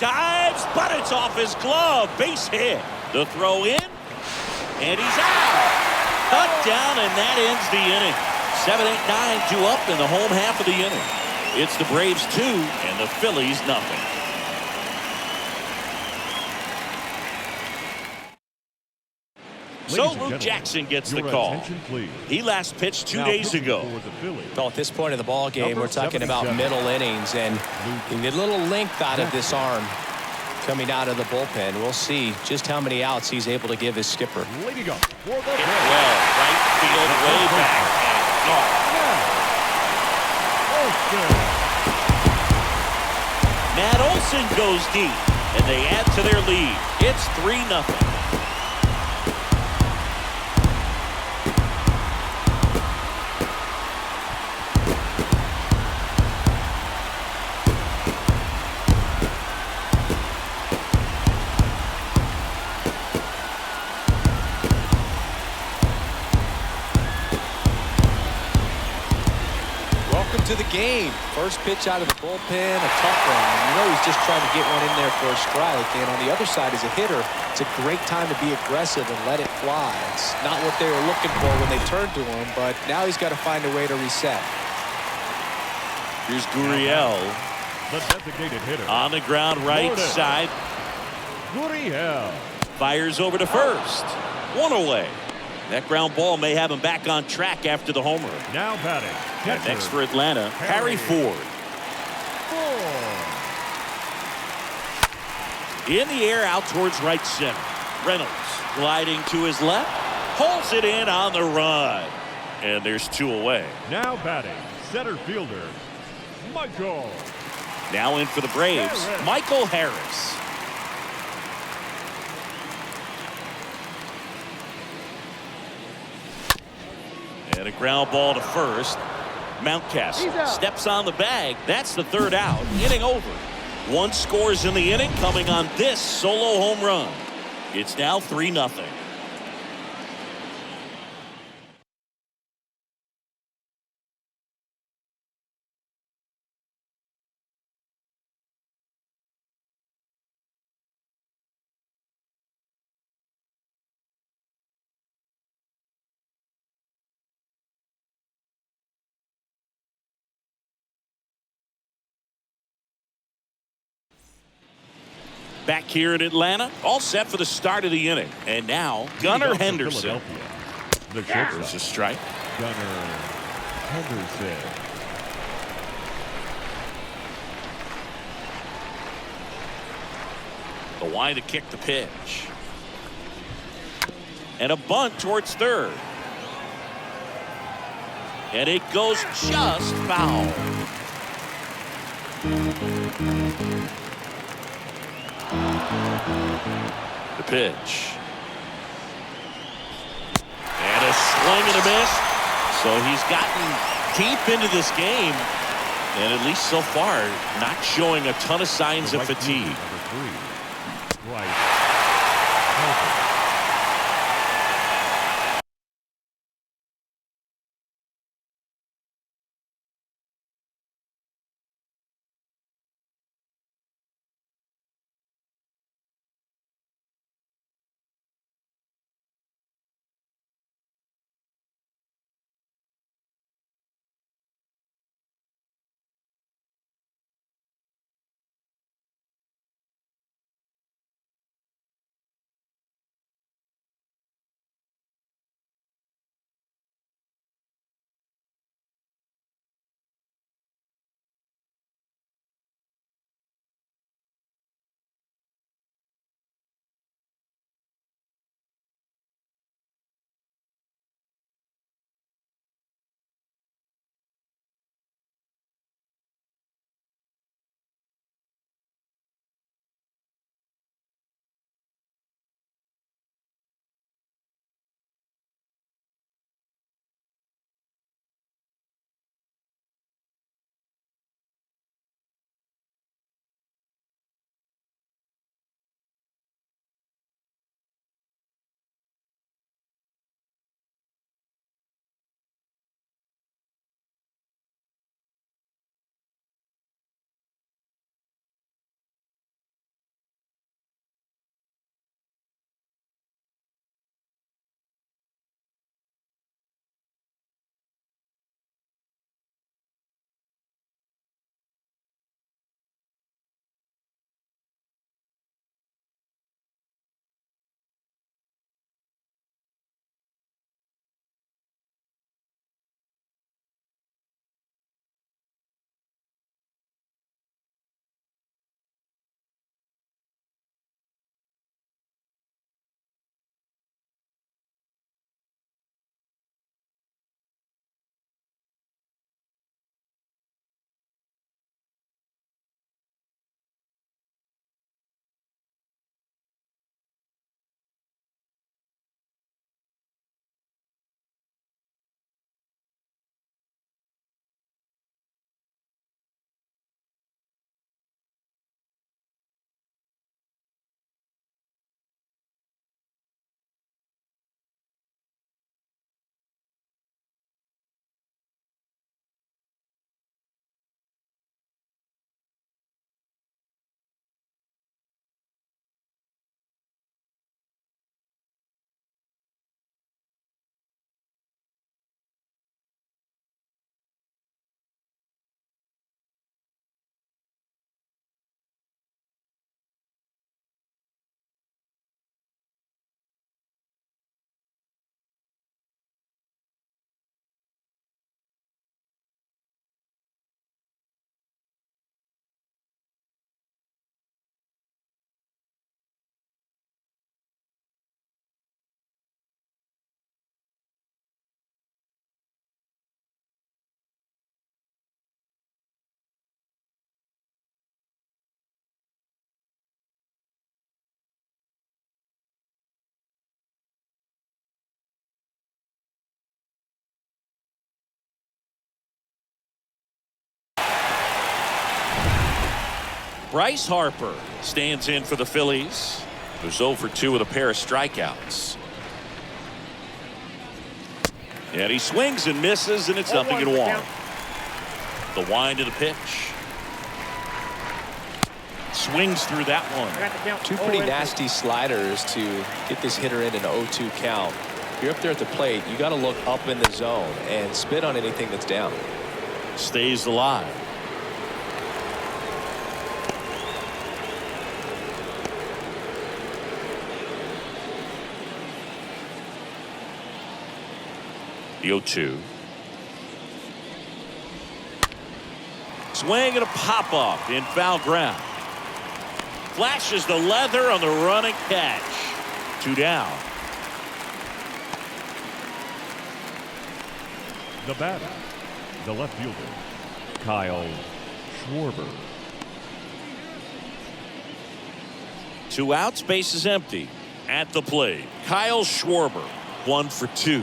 Dives, but it's off his glove. Base hit. The throw in. And he's out. Cut down, and that ends the inning. 7, 8, 9, 2 up in the home half of the inning. It's the Braves 2 and the Phillies nothing. So Luke Jackson gets the call. He last pitched 2 days ago. Well, at this point in the ball game, we're talking about middle innings, and a little length out of this arm coming out of the bullpen. We'll see just how many outs he's able to give his skipper. Leading up for the well, right field, way back, and gone. Matt Olson goes deep, and they add to their lead. It's 3-0. To the game. First pitch out of the bullpen, a tough one. You know he's just trying to get one in there for a strike. And on the other side, as a hitter, it's a great time to be aggressive and let it fly. It's not what they were looking for when they turned to him, but now he's got to find a way to reset. Here's Gurriel. The designated hitter. On the ground, right side. Gurriel. Fires over to first. One away. That ground ball may have him back on track after the homer. Now batting. And next for Atlanta, Harry Ford. In the air out towards right center. Reynolds gliding to his left. Pulls it in on the run. And there's 2 away. Now batting, center fielder, Michael. Now in for the Braves, Michael Harris. And a ground ball to first. Mountcastle steps on the bag. That's the third out. Inning over. One scores in the inning coming on this solo home run. It's now 3-0. Back here in Atlanta, all set for the start of the inning. And now, Gunnar Henderson. The There's a strike. Gunnar Henderson. The wide to kick the pitch. And a bunt towards third. And it goes just foul. The pitch. And a swing and a miss. So he's gotten deep into this game. And at least so far, not showing a ton of signs of fatigue. Number 3. Right. Bryce Harper stands in for the Phillies, who's 0 for 2 with a pair of strikeouts. And he swings and misses, and it's 0-1. The wind to the pitch. Swings through that one. Two pretty nasty sliders to get this hitter in an 0-2 count. If you're up there at the plate, you got to look up in the zone and spit on anything that's down. Stays alive. The 0-2. Swing and a pop off in foul ground. Flashes the leather on the running catch. 2 down. The batter, the left fielder, Kyle Schwarber. 2 outs, base is empty. At the plate, Kyle Schwarber, 1 for 2.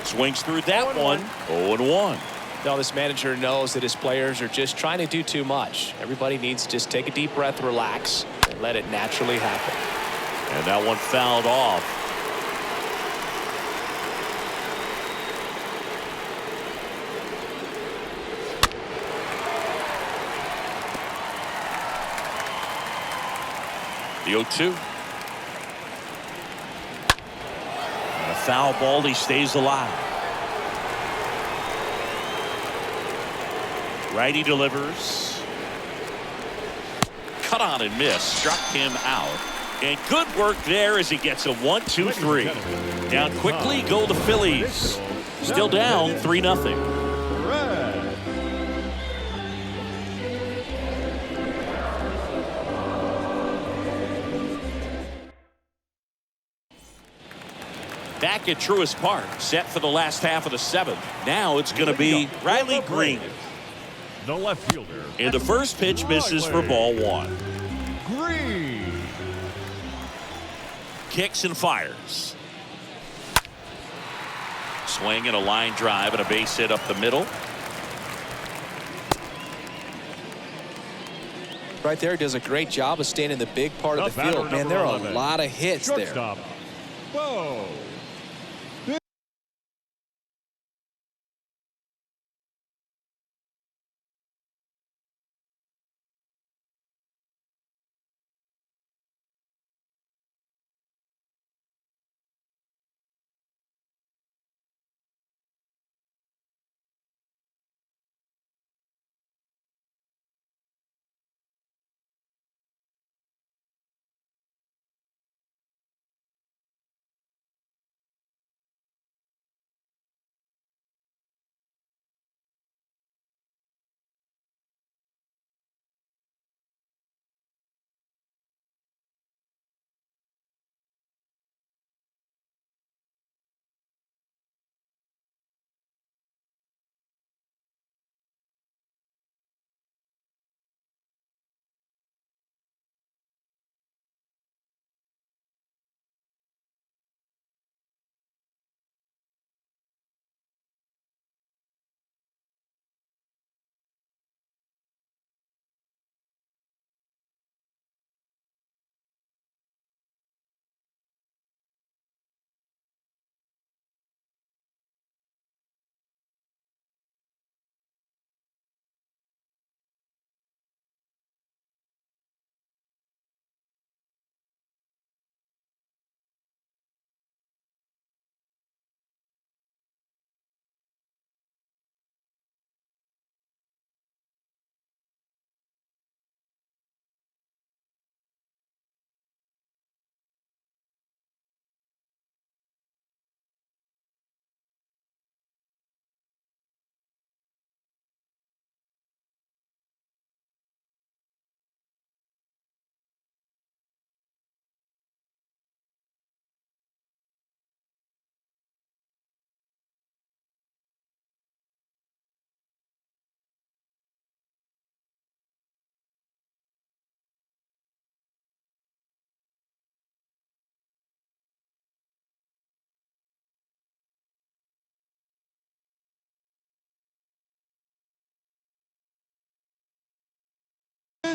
Swings through that one. 0-1. Now this manager knows that his players are just trying to do too much. Everybody needs to just take a deep breath, relax, and let it naturally happen. And that one fouled off. The 0-2. And a foul ball. He stays alive. Righty delivers. Cut on and miss. Struck him out. And good work there as he gets a 1-2-3. Down quickly go the Phillies. Still down 3-0. Back at Truist Park, set for the last half of the 7th. Now it's going to be Riley Green. The left fielder. And the first pitch misses for ball 1. Green. Kicks and fires. Swing and a line drive and a base hit up the middle. Right there, does a great job of staying in the big part of the field. Man, there are a lot of hits there. Shortstop, Bo.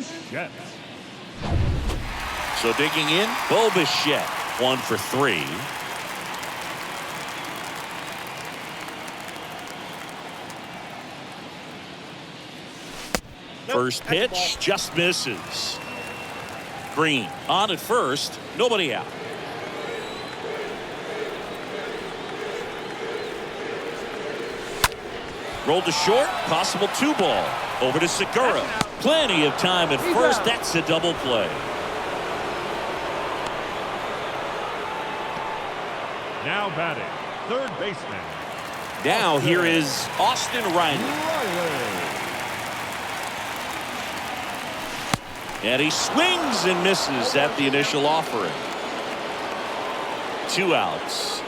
Bichette. So digging in, Bichette, 1 for 3. First pitch just misses. Green on at first, nobody out. Rolled to short, possible 2-ball. Over to Segura. Plenty of time at first. That's a double play. Now batting, third baseman. Now here is Austin Riley. And he swings and misses at the initial offering. 2 outs.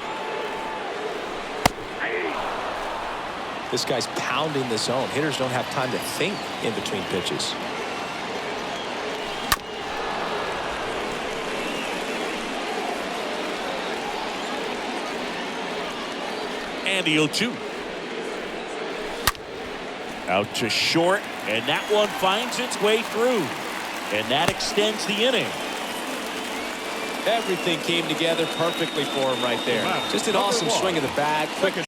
This guy's pounding the zone. Hitters don't have time to think in between pitches. And the 0-2. Out to short, and that one finds its way through. And that extends the inning. Everything came together perfectly for him right there. Just an awesome swing of the bat. Quick.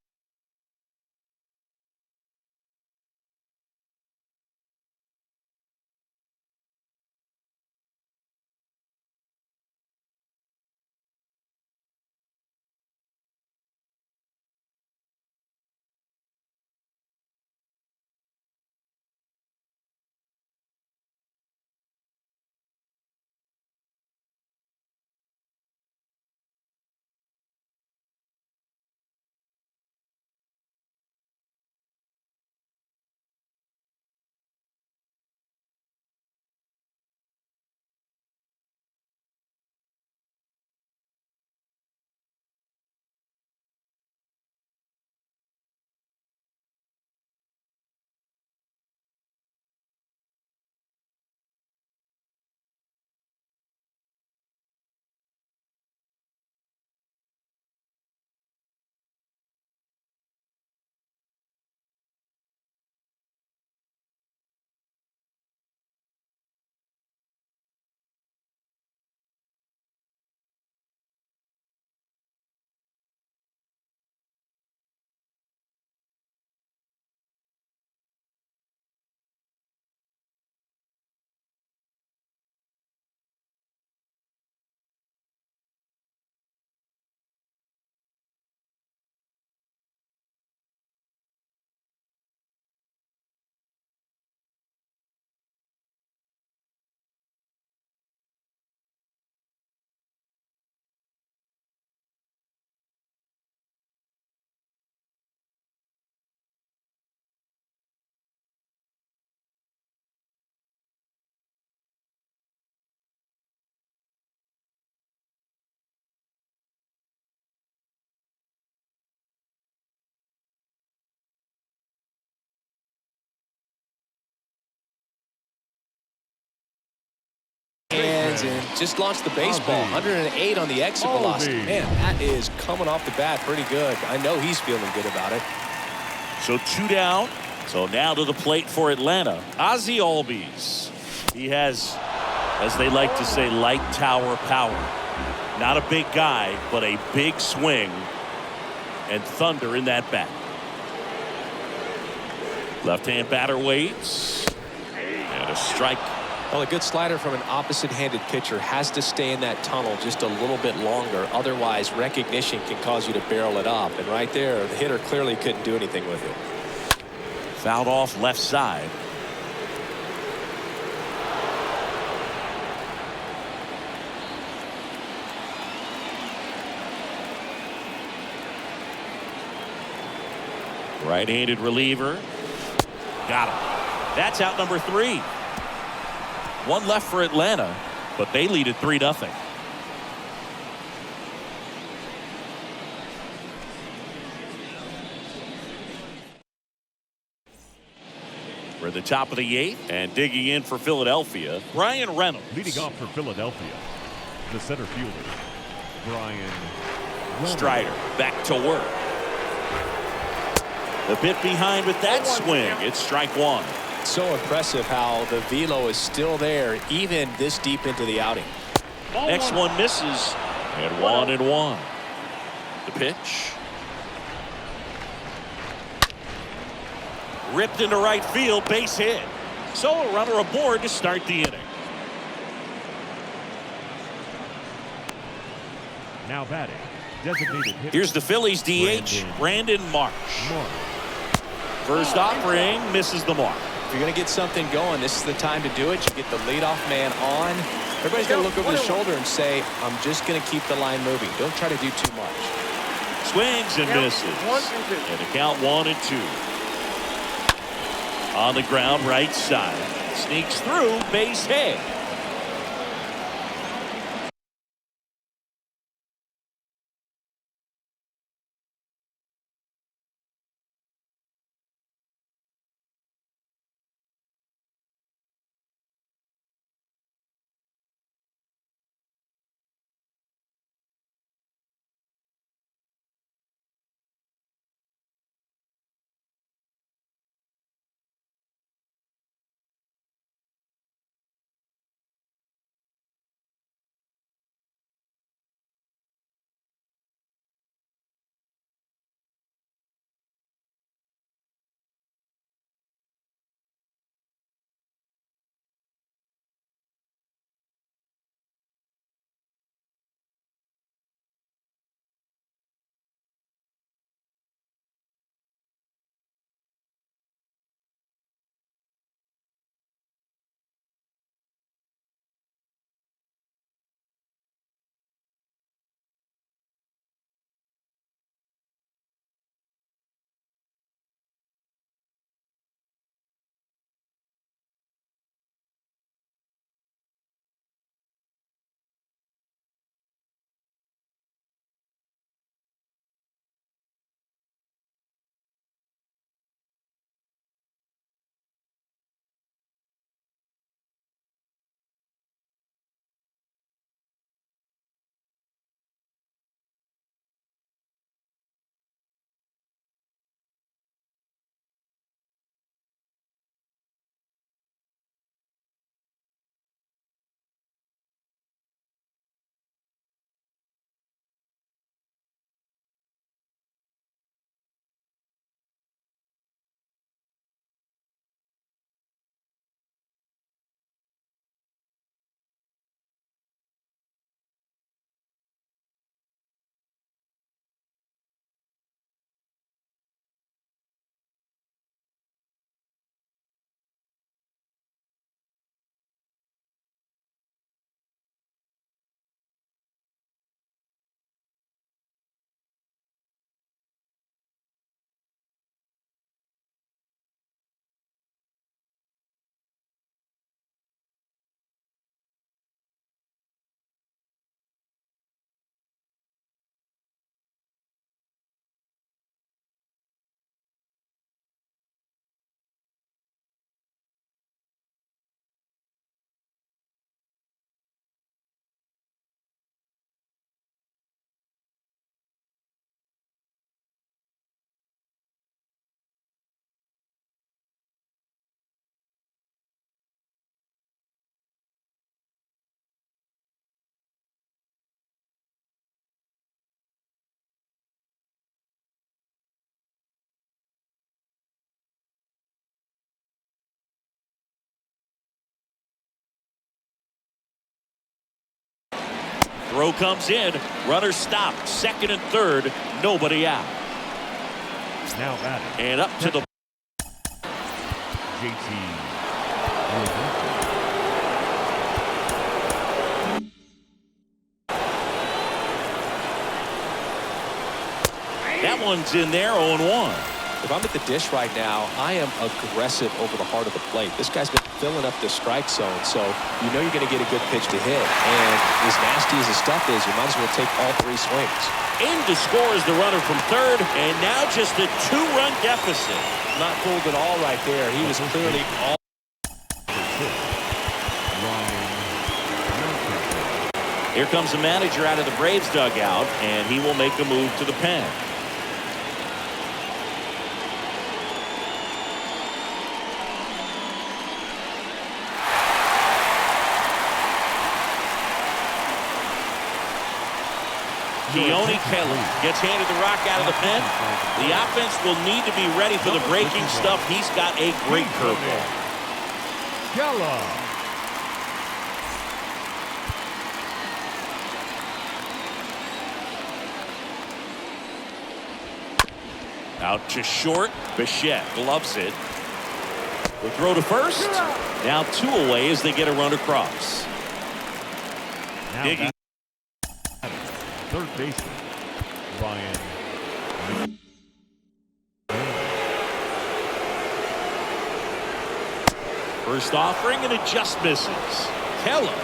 And just launched the baseball. 108 on the exit velocity. Man, that is coming off the bat pretty good. I know he's feeling good about it. So 2 down. So now to the plate for Atlanta, Ozzie Albies. He has, as they like to say, light tower power. Not a big guy, but a big swing and thunder in that bat. Left-hand batter waits. And a strike. Well, a good slider from an opposite-handed pitcher has to stay in that tunnel just a little bit longer. Otherwise, recognition can cause you to barrel it up. And right there, the hitter clearly couldn't do anything with it. Fouled off left side. Right-handed reliever. Got him. That's out number 3. 1 left for Atlanta, but they lead at 3-0. We're at the top of the 8th, and digging in for Philadelphia, Brian Reynolds. Leading off for Philadelphia, the center fielder, Brian Reynolds. Strider back to work. A bit behind with that swing. It's strike 1. So impressive how the velo is still there even this deep into the outing. Next one misses, and 1-1. The pitch. Ripped into right field, base hit. So a runner aboard to start the inning. Now batting, designated hitter. Here's the Phillies DH, Brandon Marsh. First offering, misses the mark. If you're going to get something going, this is the time to do it. You get the leadoff man on. Everybody's got to look over the shoulder and say, I'm just going to keep the line moving. Don't try to do too much. Swings and misses. And the count 1-2. On the ground, right side. Sneaks through, base hit. Throw comes in. Runner stopped. Second and third. Nobody out. Now batting. And up to the JT. That one's in there, 0-1. If I'm at the dish right now, I am aggressive over the heart of the plate. This guy's been filling up the strike zone, so you know you're going to get a good pitch to hit. And as nasty as the stuff is, you might as well take all three swings. In to score is the runner from third, and now just a two-run deficit. Not fooled at all right there. He was clearly all. Here comes the manager out of the Braves dugout, and he will make a move to the pen. Keone Kelly gets handed the rock out of the pen. The offense will need to be ready for the breaking stuff. He's got a great curveball. Gallo. Out to short. Bichette gloves it. The throw to first. Now 2 away as they get a run across. Digging. Third baseman, Ryan. First offering and it just misses. Keller.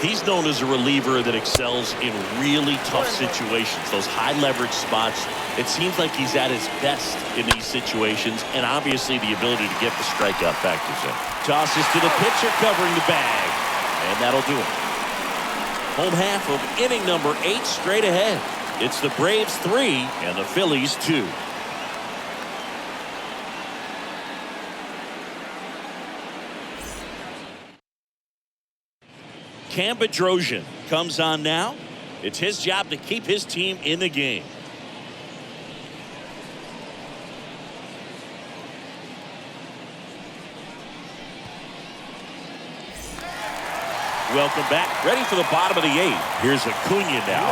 He's known as a reliever that excels in really tough situations. Those high leverage spots. It seems like he's at his best in these situations, and obviously the ability to get the strikeout factors in. Tosses to the pitcher covering the bag, and that'll do it. Home half of inning number 8 straight ahead. It's the Braves 3 and the Phillies 2. Cam Bedrosian comes on now. It's his job to keep his team in the game. Welcome back. Ready for the bottom of the 8th. Here's Acuna now.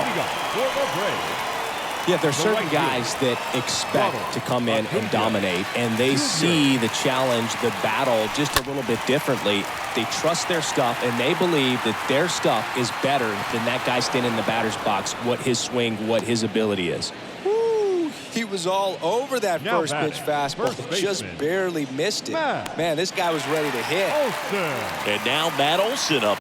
Yeah, there's certain guys that expect to come in and dominate, and they see the challenge, the battle just a little bit differently. They trust their stuff, and they believe that their stuff is better than that guy standing in the batter's box, what his swing, what his ability is. Woo, he was all over that first pitch fastball, just barely missed it. Man, this guy was ready to hit. And now Matt Olson up.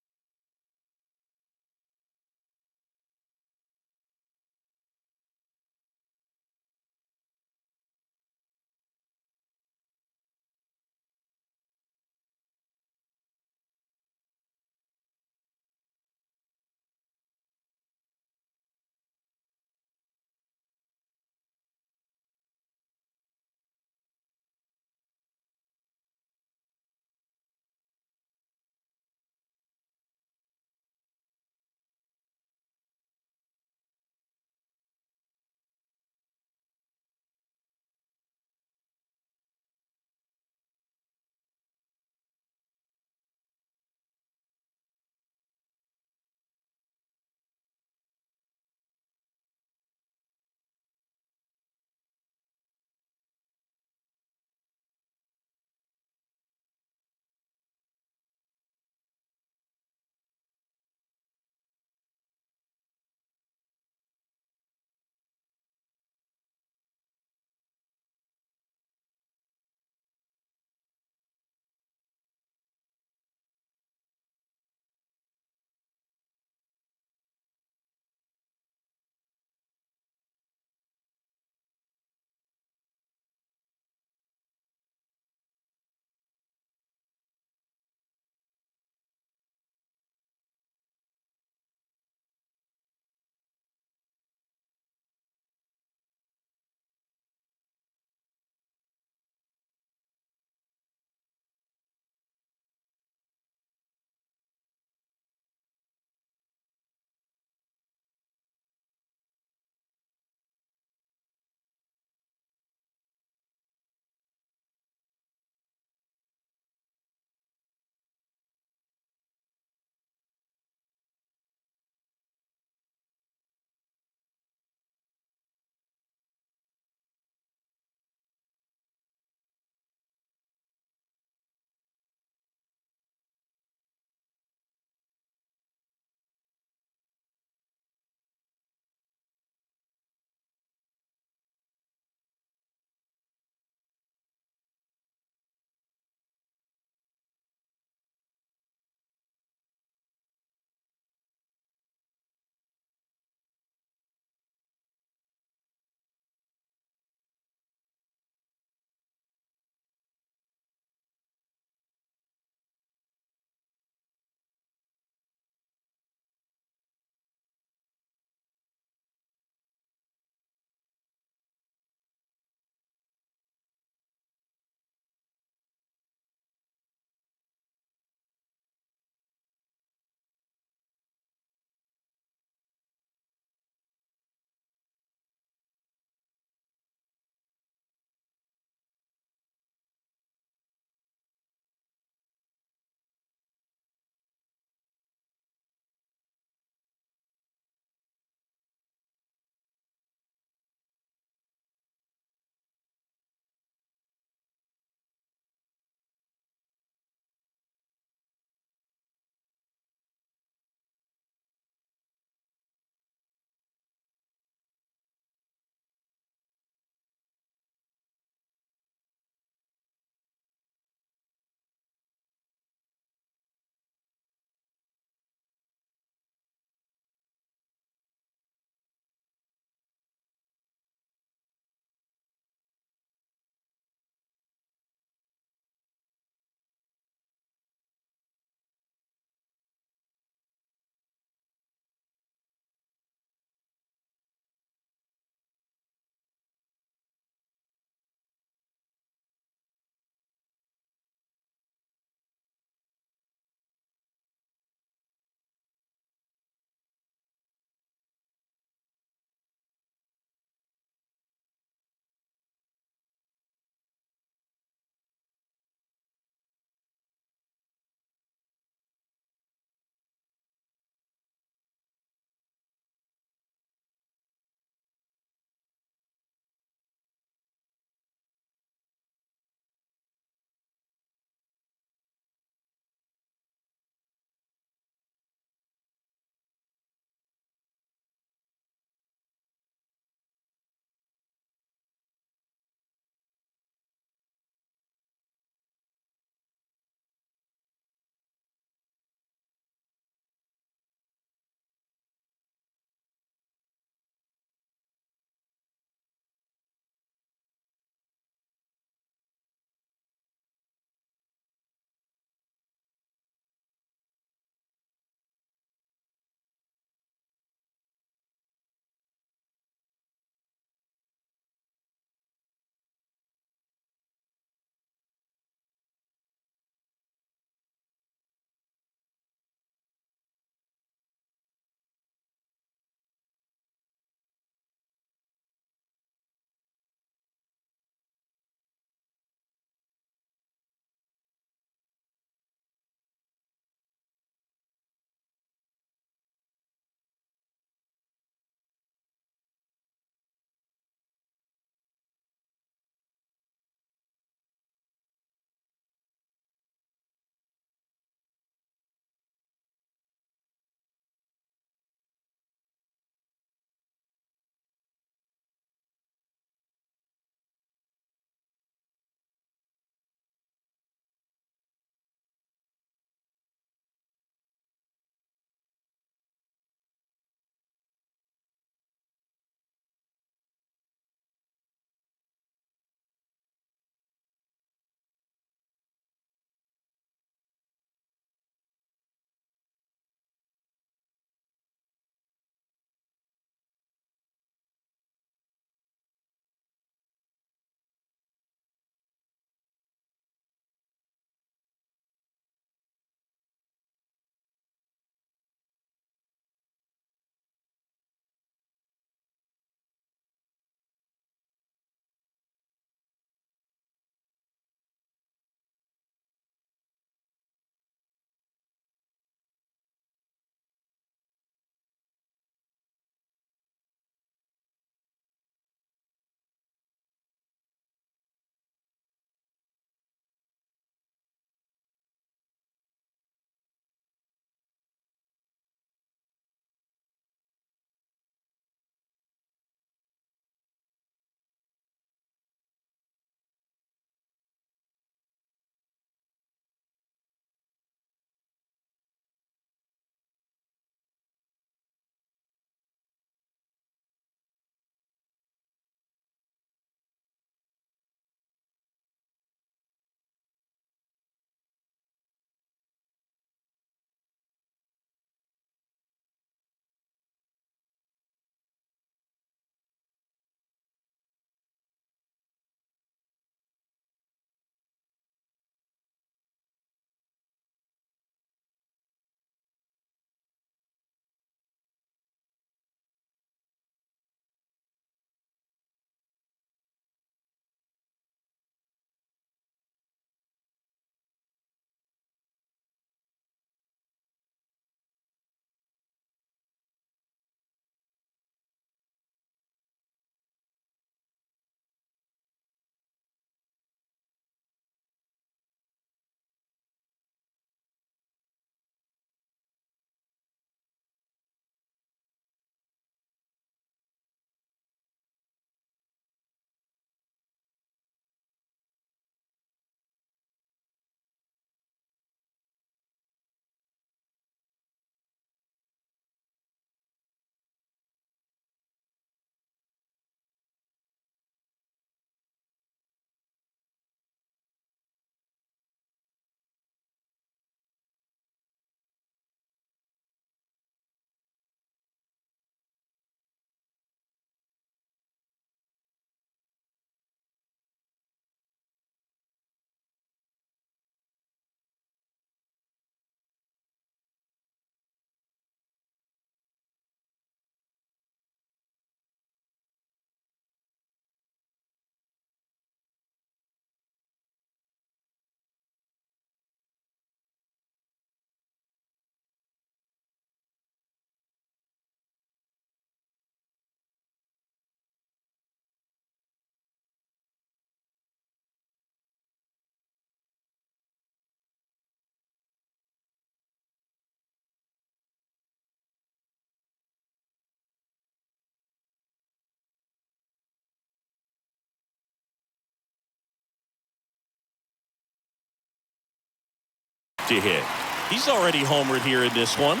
to hit. He's already homered here in this one.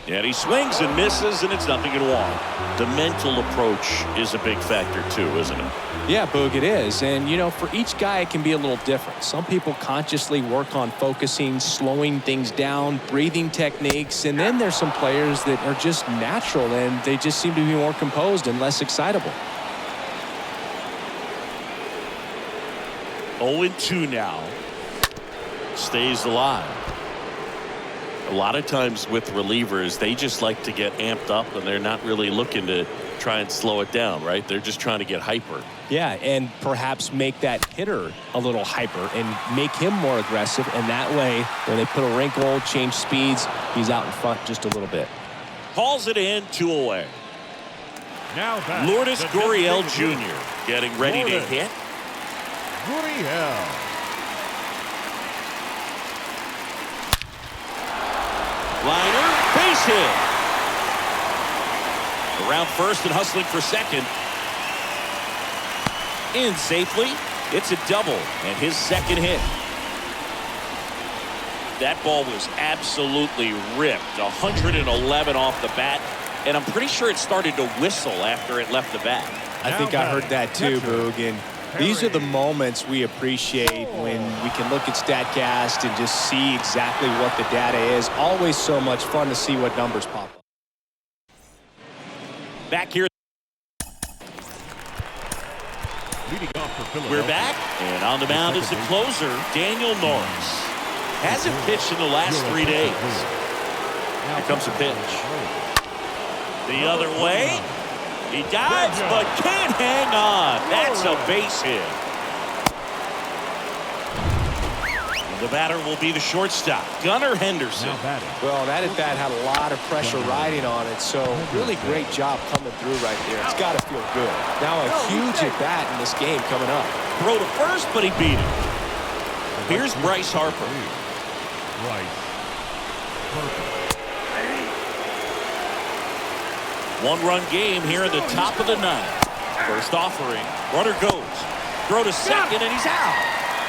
And he swings and misses, and it's 0-1. The mental approach is a big factor too, isn't it? Yeah, Boog, it is. And, you know, for each guy, it can be a little different. Some people consciously work on focusing, slowing things down, breathing techniques. And then there's some players that are just natural, and they just seem to be more composed and less excitable. 0-2 now. Stays alive. A lot of times with relievers, they just like to get amped up, and they're not really looking to try and slow it down, right? They're just trying to get hyper. Yeah, and perhaps make that hitter a little hyper and make him more aggressive. And that way, when they put a wrinkle, change speeds, he's out in front just a little bit. Calls it in, 2 away. Now back, Lourdes the Gurriel designated Jr. getting ready to Lourdes hit. Gurriel. Liner, base hit. Around first and hustling for second. In safely. It's a double and his second hit. That ball was absolutely ripped. 111 off the bat. And I'm pretty sure it started to whistle after it left the bat. I think I heard that too, Boog. And these are the moments we appreciate when we can look at StatCast and just see exactly what the data is. Always so much fun to see what numbers pop up. Back here. Leading off for Philadelphia. We're back. And on the mound is the closer, Daniel Norris. Hasn't pitched in the last 3 days. Here comes a pitch. The other way. He dives, but can't hang on. That's a base hit. And the batter will be the shortstop, Gunnar Henderson. Well, that at bat had a lot of pressure riding on it, so really great job coming through right there. It's got to feel good. Now a huge at bat in this game coming up. Throw to first, but he beat it. Here's Bryce Harper. One-run game here in the top of the ninth. First offering. Runner goes. Throw to second, and he's out.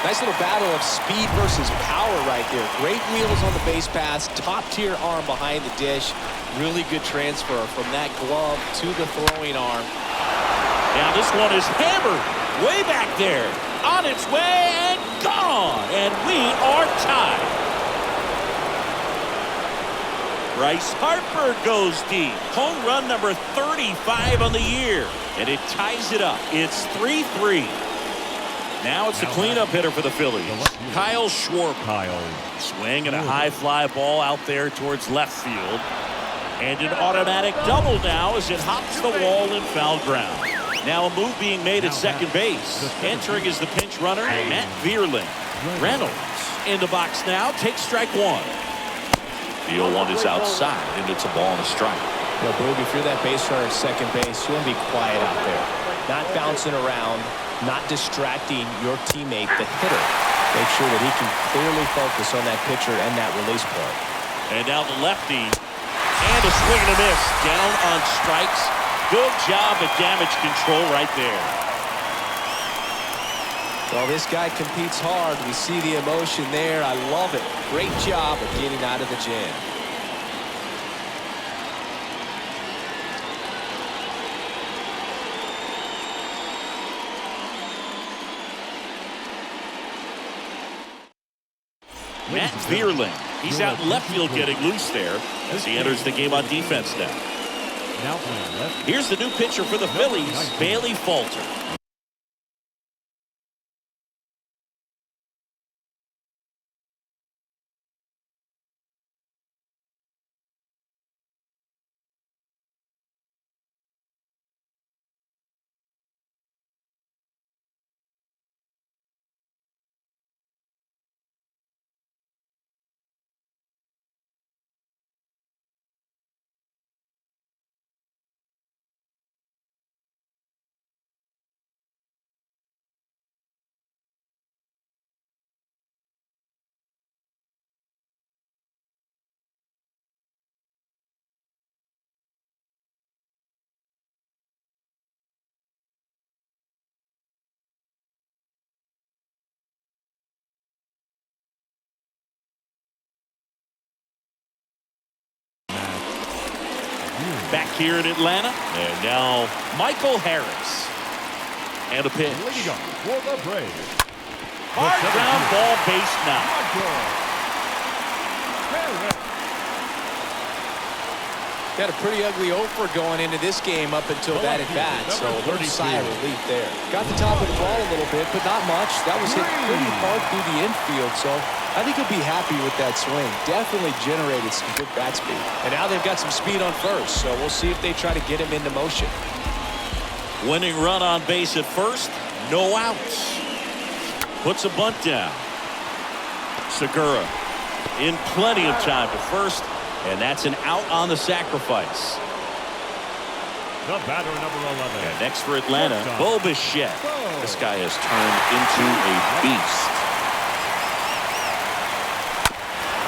Nice little battle of speed versus power right there. Great wheels on the base paths. Top-tier arm behind the dish. Really good transfer from that glove to the throwing arm. Now this one is hammered. Way back there. On its way and gone. And we are tied. Bryce Harper goes deep. Home run number 35 on the year. And it ties it up. It's 3-3. Now it's the cleanup hitter for the Phillies. Kyle Schwarber. Swing and a high fly ball out there towards left field. And an automatic double now as it hops the wall in foul ground. Now a move being made at second base. Entering is the pinch runner, Matt Vierling. Reynolds in the box now. Takes strike one. The 0-1 is outside, and it's a ball and a strike. Well, Boog, if you're that base runner at second base, you want to be quiet out there. Not bouncing around, not distracting your teammate, the hitter. Make sure that he can clearly focus on that pitcher and that release point. And now the lefty. And a swing and a miss. Down on strikes. Good job at damage control right there. Well, this guy competes hard. We see the emotion there. I love it. Great job of getting out of the jam. Matt Vierling. He's out in left field getting loose there as he enters the game on defense now. Here's the new pitcher for the Phillies, Bailey Falter. back here in Atlanta. And now Michael Harris. And a pitch. Leading off for the Braves. Hard ground ball base now. Got a pretty ugly over going into this game up until that at bat, so a little sigh of relief there. Got the top of the ball a little bit, but not much. That was hit pretty hard through the infield, so I think he'll be happy with that swing. Definitely generated some good bat speed. And now they've got some speed on first, so we'll see if they try to get him into motion. Winning run on base at first, no outs. Puts a bunt down. Segura in plenty of time to first. And that's an out on the sacrifice. The batter, number 11. And next for Atlanta, Bo Bichette. This guy has turned into a beast.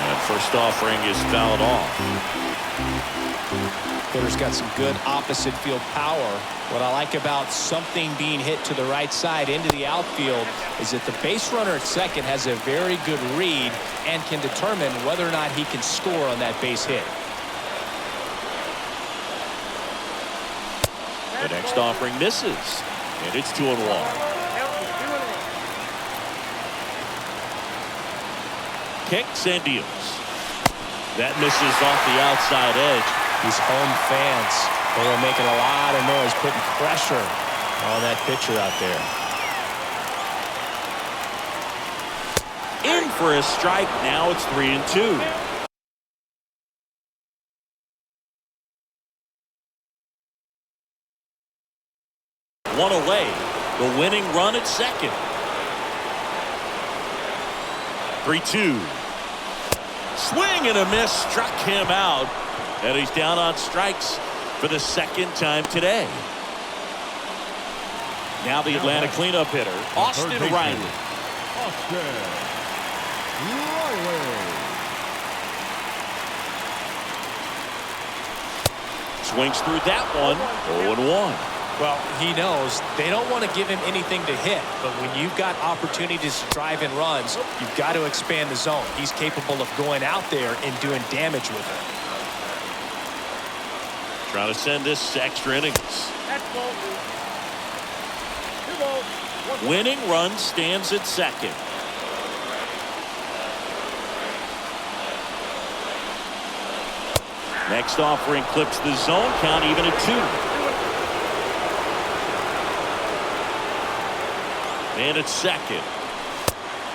And first offering is fouled off. Hitter's got some good opposite field power. What I like about something being hit to the right side into the outfield is that the base runner at second has a very good read and can determine whether or not he can score on that base hit. The next offering misses, and it's 2-1. Kicks and deals. That misses off the outside edge. These home fans, they are making a lot of noise, putting pressure on that pitcher out there. In for a strike. Now it's 3-2. One away. The winning run at second. 3-2. Swing and a miss. Struck him out. And he's down on strikes for the second time today. Now the Atlanta cleanup hitter, Austin Riley. Austin Riley. Swings through that one. 0-1. Well, he knows they don't want to give him anything to hit, but when you've got opportunities to drive in runs, you've got to expand the zone. He's capable of going out there and doing damage with it. Trying to send this to extra innings. Winning run stands at second. Next offering clips the zone. Count even at 2. And it's second.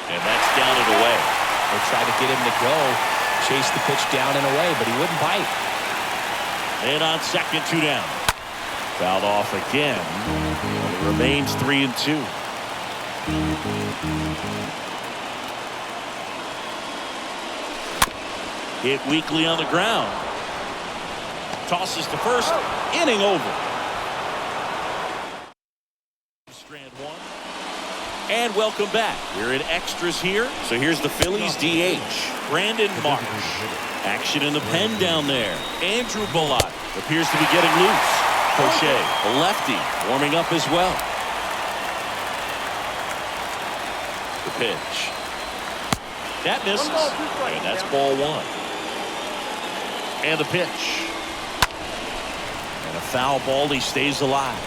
And that's down and away. They tried to get him to go, chase the pitch down and away, but he wouldn't bite. And on second, 2 down. Fouled off again. And it remains 3-2. Hit weakly on the ground. Tosses to first. Inning over. Strand 1. And welcome back. We're in extras here. So here's the Phillies DH, Brandon Marsh. Action in the pen down there. Andrew Bullock appears to be getting loose. Crochet, a lefty, warming up as well. The pitch. That misses. And that's ball 1. And the pitch. And a foul ball. He stays alive.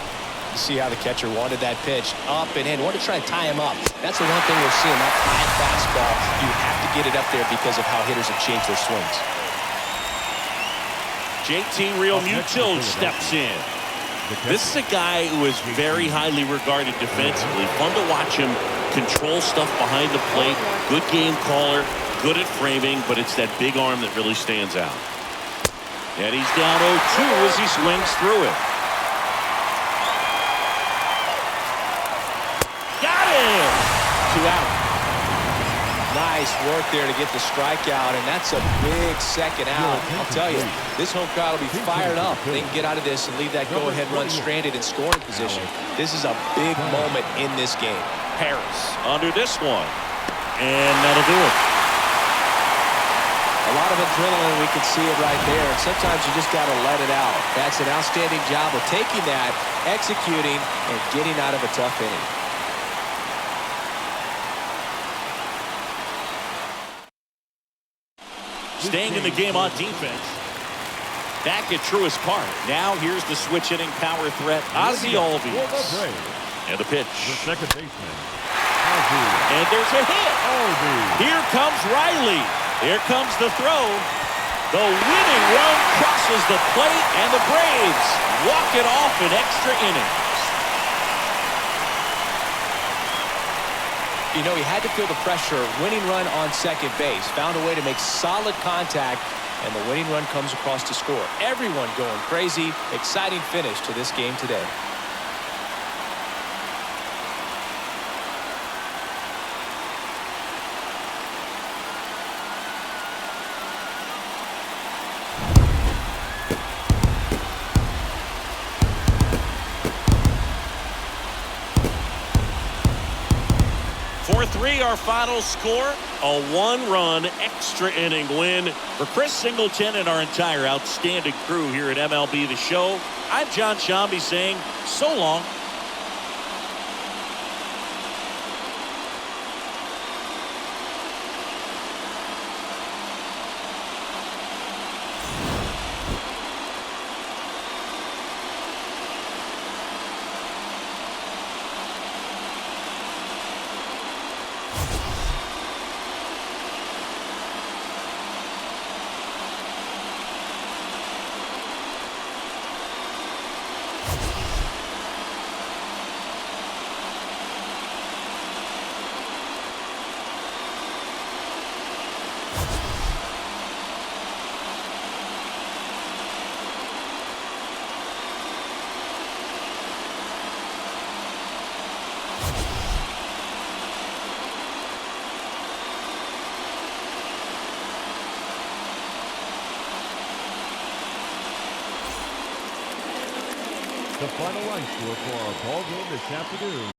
You see how the catcher wanted that pitch up and in. Wanted to try to tie him up. That's the one thing we're seeing. That high fastball, you have to get it up there because of how hitters have changed their swings. JT Realmuto steps in. This is a guy who is very highly regarded defensively. Fun to watch him control stuff behind the plate. Good game caller, good at framing, but it's that big arm that really stands out. And he's down 0-2 as he swings through it. Got him! 2 out. Nice work there to get the strikeout, and that's a big second out. I'll tell you, this home crowd will be fired up. They can get out of this and leave that go-ahead run stranded in scoring position. This is a big moment in this game. Harris under this one. And that'll do it. A lot of adrenaline, we can see it right there. And sometimes you just got to let it out. That's an outstanding job of taking that, executing, and getting out of a tough inning. Staying in the game on defense. Back at Truist Park. Now here's the switch hitting power threat, Ozzie Albies. And the pitch. The second baseman. And there's a hit. Here comes Riley. Here comes the throw. The winning run crosses the plate, and the Braves walk it off in extra innings. You know, he had to feel the pressure. Winning run on second base. Found a way to make solid contact, and the winning run comes across to score. Everyone going crazy. Exciting finish to this game today. Our final score, a one-run extra inning win for Chris Singleton and our entire outstanding crew here at MLB The Show. I'm John Shambi saying so long. The final line score for our ball game this afternoon.